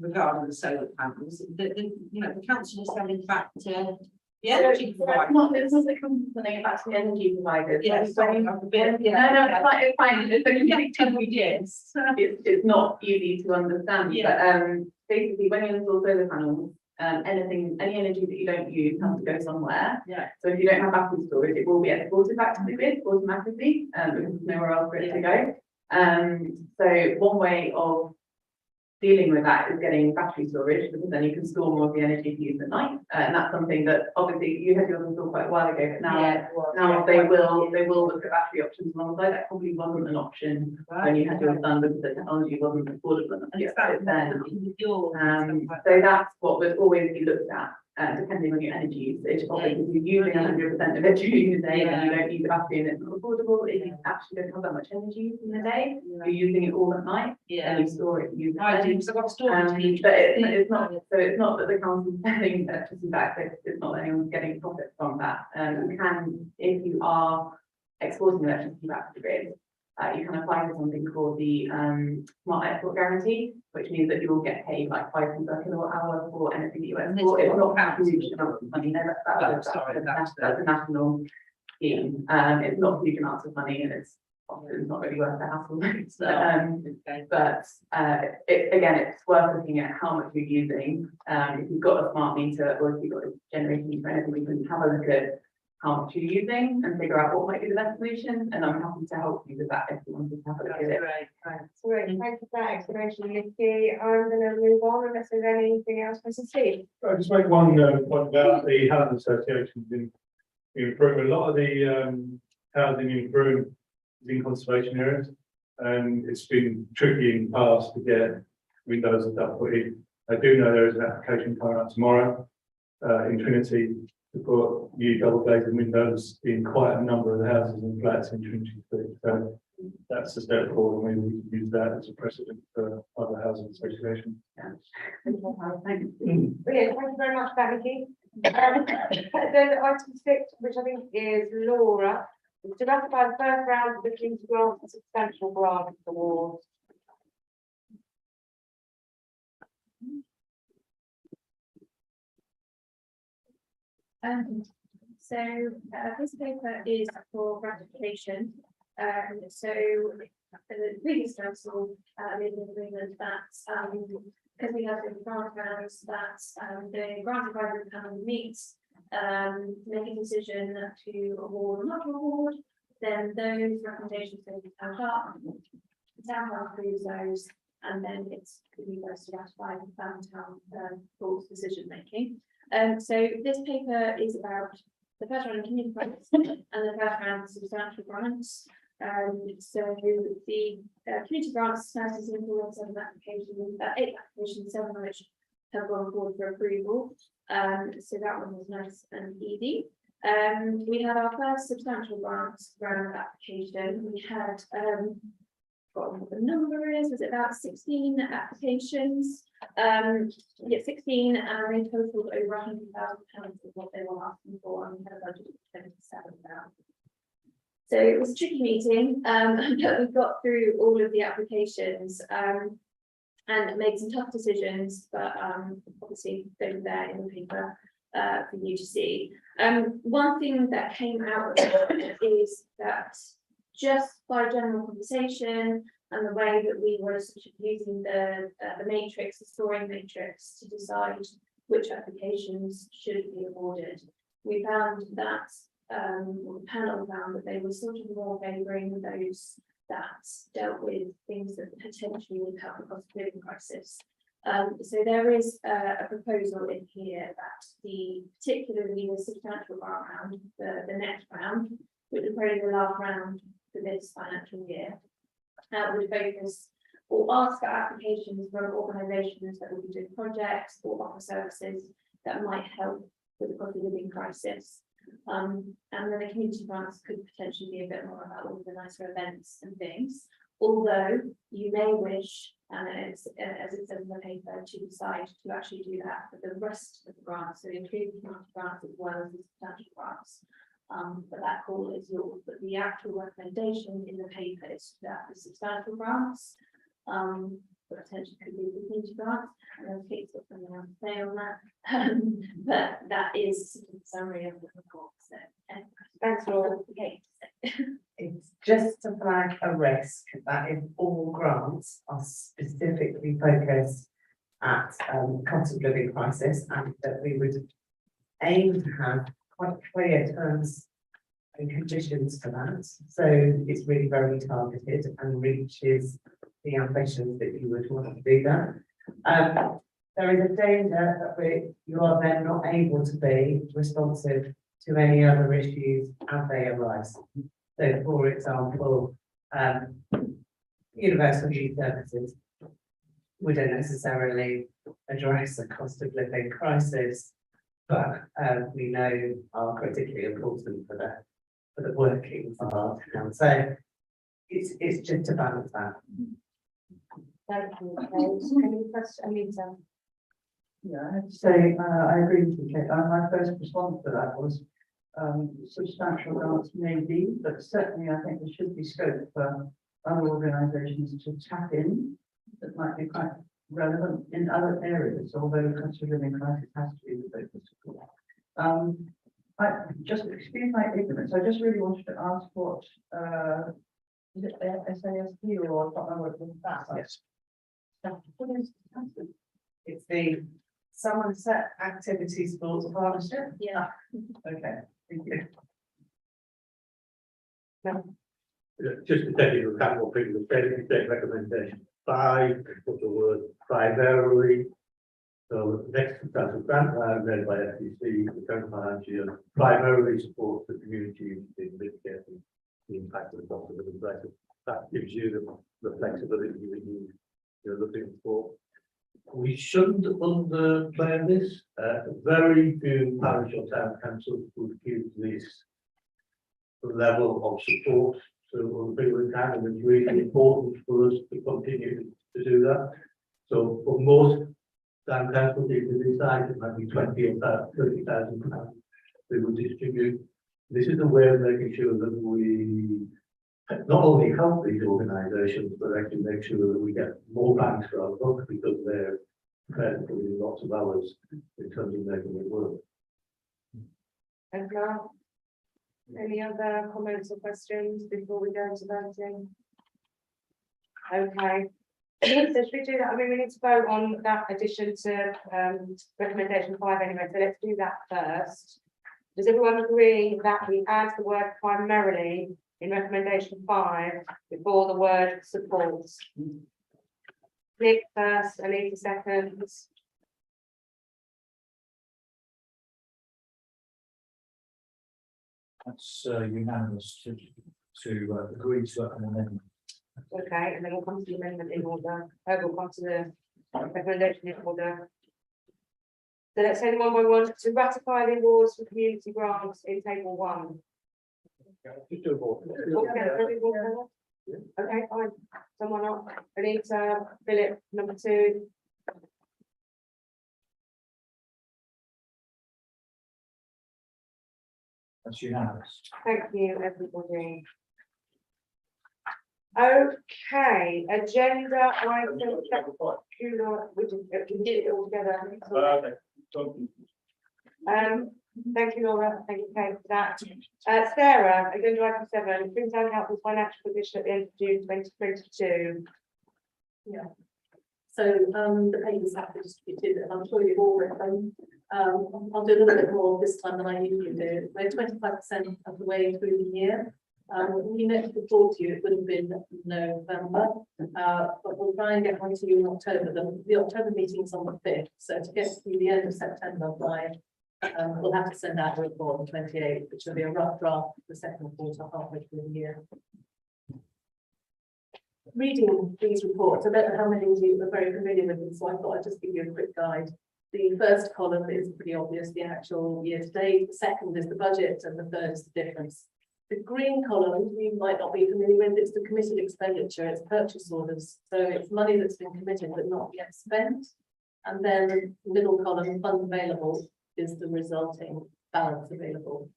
regarding the solar panels, you know, the council was selling back to the energy provider. It's not the company, back to the energy providers. Yes, When- sorry, I'm a bit- No, it's fine, it's fine. It's only like 10 Yes. it's not easy to understand, Yeah. but basically when you install solar panels, any energy that you don't use has to go somewhere. Yeah. So if you don't have battery storage, it will be exported back to the grid automatically, because there's nowhere else for it to go. So one way of dealing with that is getting battery storage, because then you can store more of the energy to use at night, and that's something that obviously you had yours installed quite a while ago, but now they will look at battery options alongside. That probably wasn't an option when you had yours done, because the technology wasn't affordable enough yet, but it's there now. So that's what would always be looked at, depending on your energy usage. Obviously, if you're using 100% of it during the day and you don't use the battery and it's not affordable, if you actually don't have that much energy in the day, you're using it all at night, and you store it, you use it. I do, because I've got storage. But it's not, so it's not that the council's selling electricity back, it's not that anyone's getting profit from that. You can, if you are exporting electricity back to the grid, you can apply for something called the smart export guarantee, which means that you will get paid like 5 cents per kilowatt hour for anything that you export. It's not a huge amount of money, no, that's a national scheme. It's not huge amounts of money, and it's often not really worth the hassle. But again, it's worth looking at how much you're using. If you've got a smart meter, or if you've got a generating meter, anything, we can have a look at how much you're using and figure out what might be the best solution. And I'm happy to help you with that if you want to have a look at it. Great, thank you for that explanation, Nikki. I'm going to move on unless there's anything else, Mrs. Steve. I'll just make one point about the housing associations in Frome. A lot of the housing in Frome is in conservation areas, and it's been tricky in the past to get windows and stuff put in. I do know there is an application coming up tomorrow in Trinity to put new double glazed windows in quite a number of the houses and flats in Trinity Street. So that's a step forward, and we can use that as a precedent for other housing associations. Brilliant, thank you very much for that, Nikki. Then item 6, which I think is Laura, is to ratify the first round of the King's Grant and Substantial Grant Award. This paper is for ratification. So the previous council made an agreement that because we have the grant rounds that the grant advisory panel meets, make a decision to award or not to award, then those recommendations go to town clerk. The town clerk approves those, and then it's you guys to ratify the town board's decision making. So this paper is about the first round of community grants and the first round of substantial grants. So the community grants first is in 7 applications, 8 applications, 7 of which have gone forward for approval. So that one was nice and easy. We had our first substantial grant application. We had, forgotten what the number is, was it about 16 applications? Yeah, 16, and they totaled over £100,000 of what they were asking for, and we had a budget of 27,000. So it was a tricky meeting, but we got through all of the applications, and made some tough decisions, but obviously they were there in the paper for you to see. One thing that came out of it is that just by general conversation and the way that we were sort of using the matrix, the scoring matrix, to decide which applications should be awarded, we found that the panel found that they were sort of more favouring those that dealt with things that potentially would cut the cost of living crisis. So there is a proposal in here that particularly the substantial grant round, the next round, which is probably the last round for this financial year, would focus or ask for applications from organisations that will be doing projects or offer services that might help with the cost of living crisis. And then the community grants could potentially be a bit more about all the nicer events and things. Although you may wish, and as it says in the paper, to decide to actually do that for the rest of the grants, so including community grants as well as the substantial grants. But that call is yours. But the actual recommendation in the paper is that the substantial grants, but potentially could be the community grants. And there's Kate's got something else to say on that. But that is sort of the summary of the report. So Thanks, Laura. okay. It's just to flag a risk that if all grants are specifically focused at cost of living crisis, and that we would aim to have quite clear terms and conditions for that. So it's really very targeted and reaches the ambitions that you would want to do that. There is a danger that you are then not able to be responsive to any other issues as they arise. So, for example, universal youth services wouldn't necessarily address the cost of living crisis, but we know are critically important for the working class. And so it's just to balance that. Thank you. Any questions? Anita? Yeah, I have to say, I agree with you, Kate. My first response to that was substantial grants maybe, but certainly I think there should be scope for other organisations to tap in that might be quite relevant in other areas, although the cost of living crisis has to be the focus. I just excuse my ignorance. I just really wanted to ask what is it SASP or I can't remember what it was that. Yes. What is It's the Somerset Activity Sports Partnership. Yeah. okay? Thank you. Just to take into account what people have said, if you take recommendation 5, put the word primarily. So the next substantial grant round led by FTC, the current financial year primarily supports the community in mitigating the impact of the cost of living crisis. That gives you the flexibility that you're looking for. We shouldn't underplay this. Very few parish or town councils would give this level of support to people in town, and it's really important for us to continue to do that. So for most town councils, if they decide it might be 20 or 30,000 pounds, they will distribute. This is a way of making sure that we not only help these organisations, but actually make sure that we get more banks for our buck, because they're prepared to put in lots of hours in terms of making it work. And now, any other comments or questions before we go into voting? Okay. So should we do that? I mean, we need to vote on that addition to recommendation 5 anyway, so let's do that first. Does everyone agree that we add the word primarily in recommendation 5 before the word supports? Nick first, Anita seconds. That's unanimous to agree to an amendment. Okay, and then we'll come to the amendment in order. We'll come to the recommendation in order. So let's say them one by one, to ratify the awards for community grants in table 1. Just do a vote. Okay, fine. Someone else, Anita, Philip, number 2. That's unanimous. Thank you, everybody. Okay, agenda item. We did it all together. Thank you, Laura. Thank you, Kate, for that. Sarah, agenda item 7, Springtown Council's financial position at the end of June 2022. So, the papers have been distributed, and I'm sure you've all read them. I'll do a little bit more this time than I usually do. We're 25% of the way through the year. We next report to you, it would have been November, but we'll try and get one to you in October. The October meeting is on the 5th, so to get through the end of September by, we'll have to send out a report on the 28th, which will be a rough draft of the second quarter halfway through the year. Reading these reports, I don't know how many of you are very familiar with them, so I thought I'd just give you a quick guide. The first column is pretty obvious, the actual year to date. The second is the budget, and the third is the difference. The green column, you might not be familiar with, it's the committed expenditure, it's purchase orders. So it's money that's been committed but not yet spent. And then the middle column, funds available, is the resulting balance available.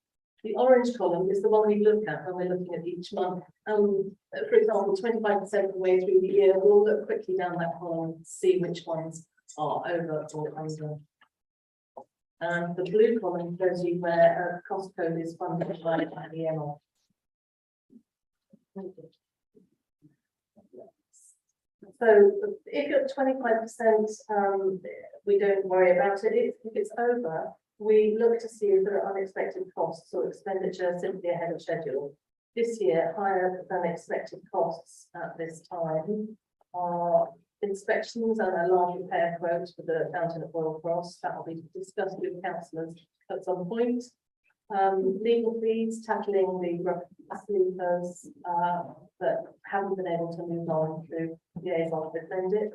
The orange column is the one we look at when we're looking at each month. For example, 25% of the way through the year, we'll look quickly down that column and see which ones are over or under. And the blue column shows you where a cost code is funded by the EML. So if you're at 25%, we don't worry about it. If it's over, we look to see if there are unexpected costs or expenditure simply ahead of schedule. This year, higher than expected costs at this time are inspections and a large repair quote for the fountain at Royal Cross. That will be discussed with councillors at some point. Legal fees, tackling the rough sleepers that haven't been able to move on through liaison to defend it.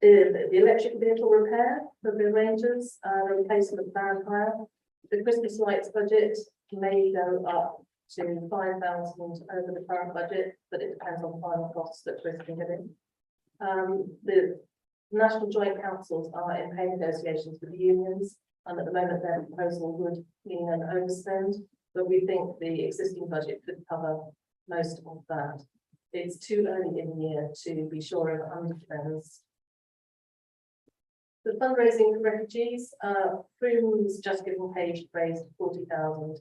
The electric vehicle repair for the Rangers, the replacement of van hire. The Christmas lights budget may go up to 5,000 over the current budget, but it depends on final costs that we're getting. The National Joint Councils are in pay negotiations with the unions, and at the moment their proposal would mean an overspend, but we think the existing budget could cover most of that. It's too early in the year to be sure of underspends. The fundraising for refugees, Frome's just given page raised 40,000,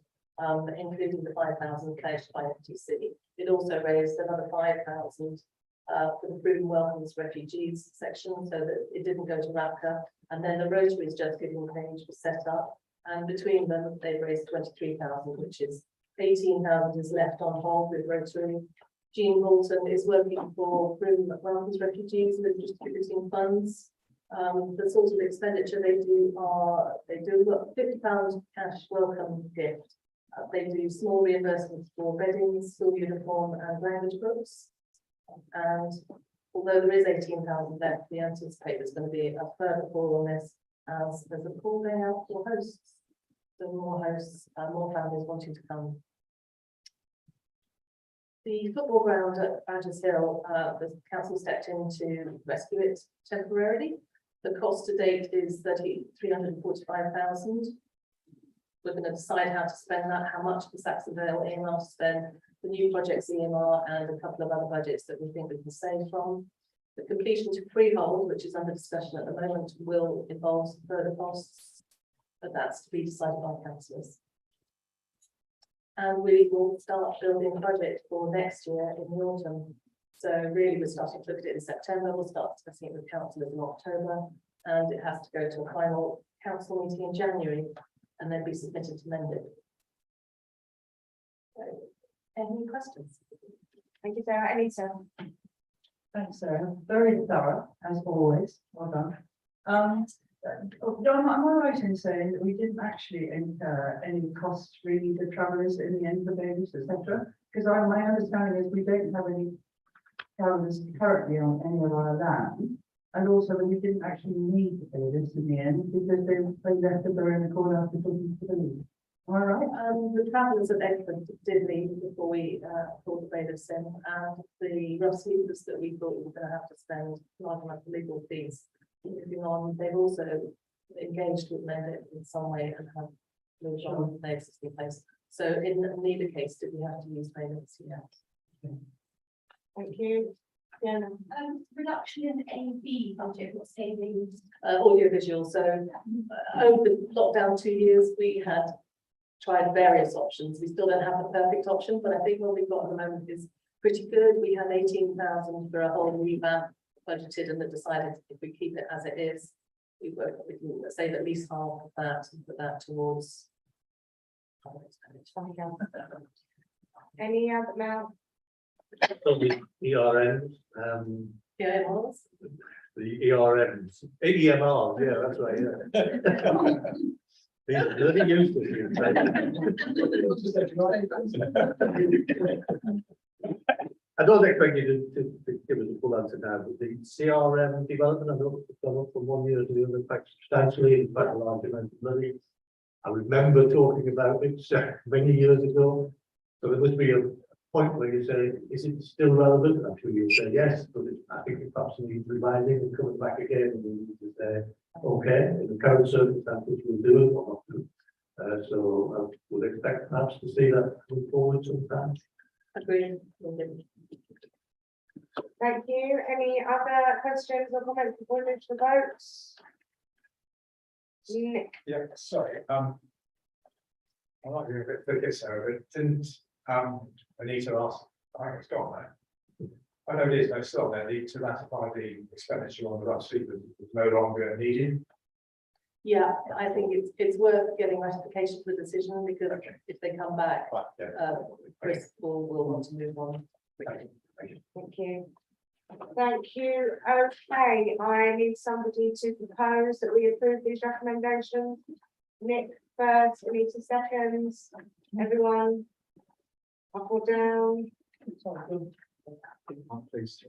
including the 5,000 pledged by FTC. It also raised another 5,000 for the Frome Welcomes Refugees section, so that it didn't go to RAPCA. And then the Rotary's just giving page was set up, and between them they raised 23,000, which is 18,000 is left on hold with Rotary. Jean Bolton is working for Frome Welcomes Refugees with distributing funds. The sort of expenditure they do £50 cash welcome gift. They do small reimbursements for beddings, school uniform and language books. And although there is 18,000 left, we anticipate there's going to be a further fall on this as there's a call going out for hosts. So more hosts, more families wanting to come. The football ground at Badgers Hill, the council stepped in to rescue it temporarily. The cost to date is 345,000. We're going to decide how to spend that, how much the Saxonvale EMR to spend, the new projects EMR, and a couple of other budgets that we think we can save from. The completion to freehold, which is under discussion at the moment, will involve some further costs, but that's to be decided by councillors. And we will start building a budget for next year in the autumn. So really, we're starting to look at it in September. We'll start discussing it with councillors in October, and it has to go to a final council meeting in January, and then be submitted to mend it. So, any questions? Thank you, Sarah. Anita. Thanks, Sarah. Very thorough, as always. Well done. John, am I right in saying that we didn't actually incur any costs really for travellers in the end for babies, etc.? Because my understanding is we don't have any travellers currently on any of our land. And also that we didn't actually need to pay this in the end because they left it there in the corner after talking to the lead. Am I right? The travellers at Edmund did leave before we pulled the bailiffs in, and the rough sleepers that we thought we were gonna have to spend large amount of legal fees moving on, they've also engaged with Mendit in some way and have moved on with their existing place. So in neither case did we have to use bailiffs yet. Thank you. Yeah. Reduction in AV budget, what savings? Audiovisual, so over the lockdown 2 years, we had tried various options. We still don't have the perfect option, but I think what we've got at the moment is pretty good. We had 18,000 for a whole revamp budgeted and then decided if we keep it as it is, we can save at least half of that and put that towards. Any other amount? The ERMs, Yeah, it was. the ERMs, EMRs, yeah, that's right, yeah. These bloody useless. I don't expect you to give us a full answer now, but the CRM development, I know it's gone up from 1 year to the other, quite substantially, in fact, a large amount of money. I remember talking about it many years ago, so there must be a point where you say, is it still relevant? I'm sure you'll say yes, but I think it perhaps needs revising and coming back again, and we need to say, okay, in the current circumstances, we'll do it or not do it. So I would expect perhaps to see that move forward sometime. Agreed. Thank you. Any other questions or comments before we move to the votes? Nick, Yeah, sorry, I might be a bit thick, Sarah, but didn't, Anita ask, I think it's gone now. I know it is, no, it's still there, to ratify the expenditure on the rough sleepers is no longer needed. Yeah, I think it's worth getting ratification for the decision because if they come back, Right, yeah. Chris will want to move on. Thank you. thank you. Thank you. Okay, I need somebody to propose that we approve these recommendations. Nick first, Anita seconds. Everyone? Up or down? Please.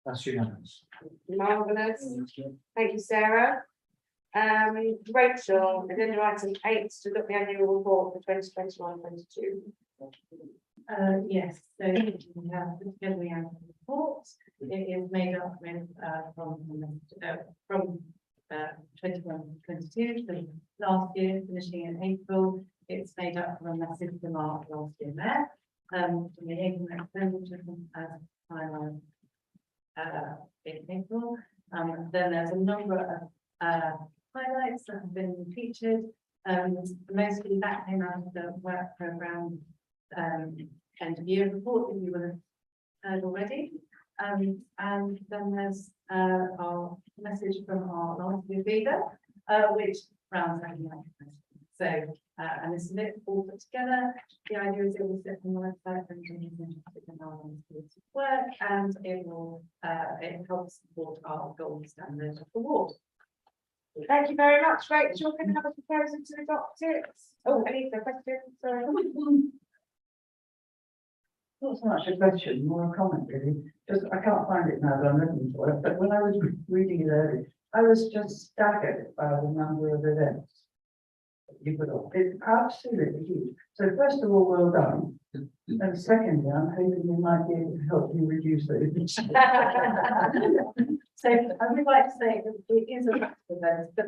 That's unanimous. Marvellous. Thank you, Sarah. Rachel, agenda item 8 to look the annual report for 2021-22. Yes, so we have the together annual report. It is made up with from 21-22, so last year finishing in April. It's made up from a message from our last year there. From the income expenditure as highlighted in April. Then there's a number of highlights that have been featured. Mostly that came out of the work programme end of year report that you would have heard already. And then there's our message from our last year leader, which rounds out the activity. So and this is it all put together. The idea is it will sit on the website and work, and it will it helps support our gold standard award. Thank you very much, Rachel. Can I have a proposal to adopt it? Oh, Anita, question, sorry. Not so much a question, more a comment really. Just I can't find it now, but I'm looking for it. But when I was reading it earlier, I was just staggered by the number of events you put on. It's absolutely huge. So first of all, well done. And secondly, I'm hoping we might be able to help you reduce those. So I would like to say that it is a massive event, but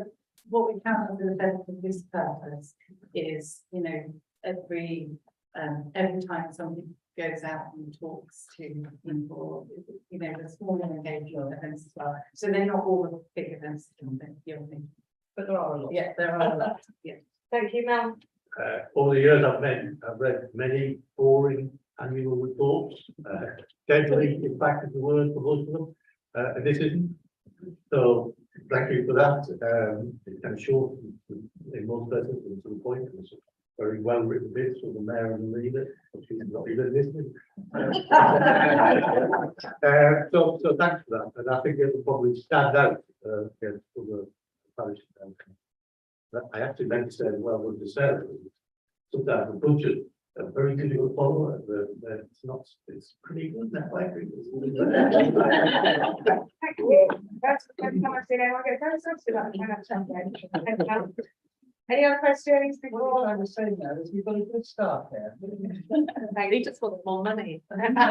what we can do with event for this purpose is, you know, every time somebody goes out and talks to people, you know, the smaller engagement events as well. So they're not all the big events, but there are a lot. Yeah, there are a lot. Yeah. Thank you, Mel. Over the years I've read many boring annual reports. Generally, in fact, is the word for most of them. And this isn't. So thank you for that. It's kind of short in most places at some point. It's very well written bits from the mayor and the leader. She's not even listening. So thanks for that. And I think it will probably stand out against other parish towns. I actually meant to say, well, with the Sarah, sometimes the budget a very difficult follower, but it's not, it's pretty good that way. Thank you. That's how much did I get very sensitive about the financial update. Any other questions What I'm before? trying to say now is we've got a good start there. They just want more money. Can I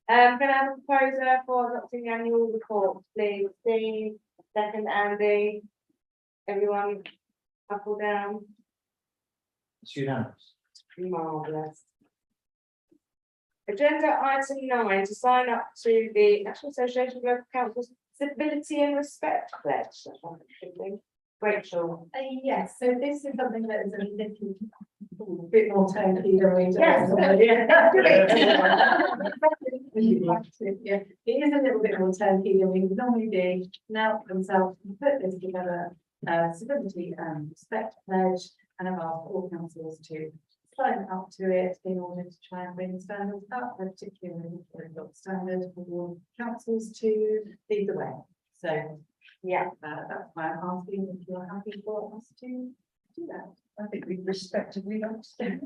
have a proposer for adopting the annual report, please? Steve, second Andy. Everyone up or down? It's unanimous. Marvellous. Agenda item 9, to sign up to the National Association of Local Councils Civility and Respect Pledge. That's what I should think. Rachel. Yes, so this is something that is a little bit more turnkey than we do. Yes. Yeah, it is a little bit more turnkey than we would normally do. Now themselves put this together, civility and respect pledge, and have asked all councils to sign up to it in order to try and bring standards up, particularly for the standard for all councils to lead the way. So Yeah. that's why I'm asking if you're happy for us to do that. I think we respectively understand.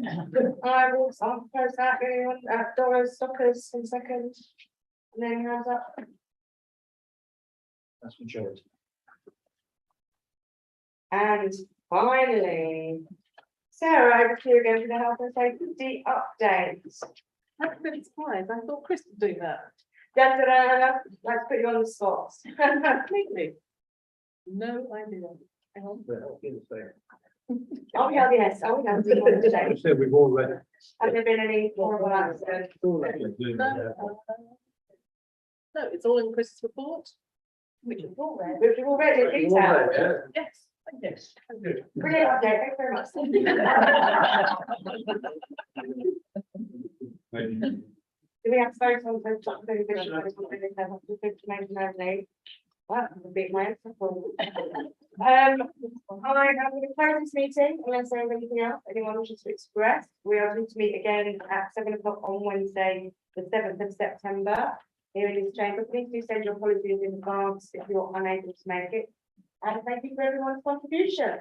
I will, I'll propose that, anyone, Doris, Stockers in second. And then hands up. That's majority. And finally, Sarah, over to you again for the health and safety updates. That's a bit surprised. I thought Chris would do that. Da, da, da, da. Let's put you on the spot. Completely. No idea. Hang on. Oh, yeah, yes, oh, yeah, we want to say. I said we've all read it. Have there been any horrible accidents? No, no, it's all in Chris's report. Which you've all read, which you've all read in detail. Yes, yes. Brilliant update, thanks very much. Do we have to vote on the Well, a big man. I'm going to close this meeting unless there's anything else anyone wishes to express. We are due to meet again at 7 o'clock on Wednesday, the 7th of September. Here in this chamber, please do send your apologies in advance if you're unable to make it. And thank you for everyone's contribution.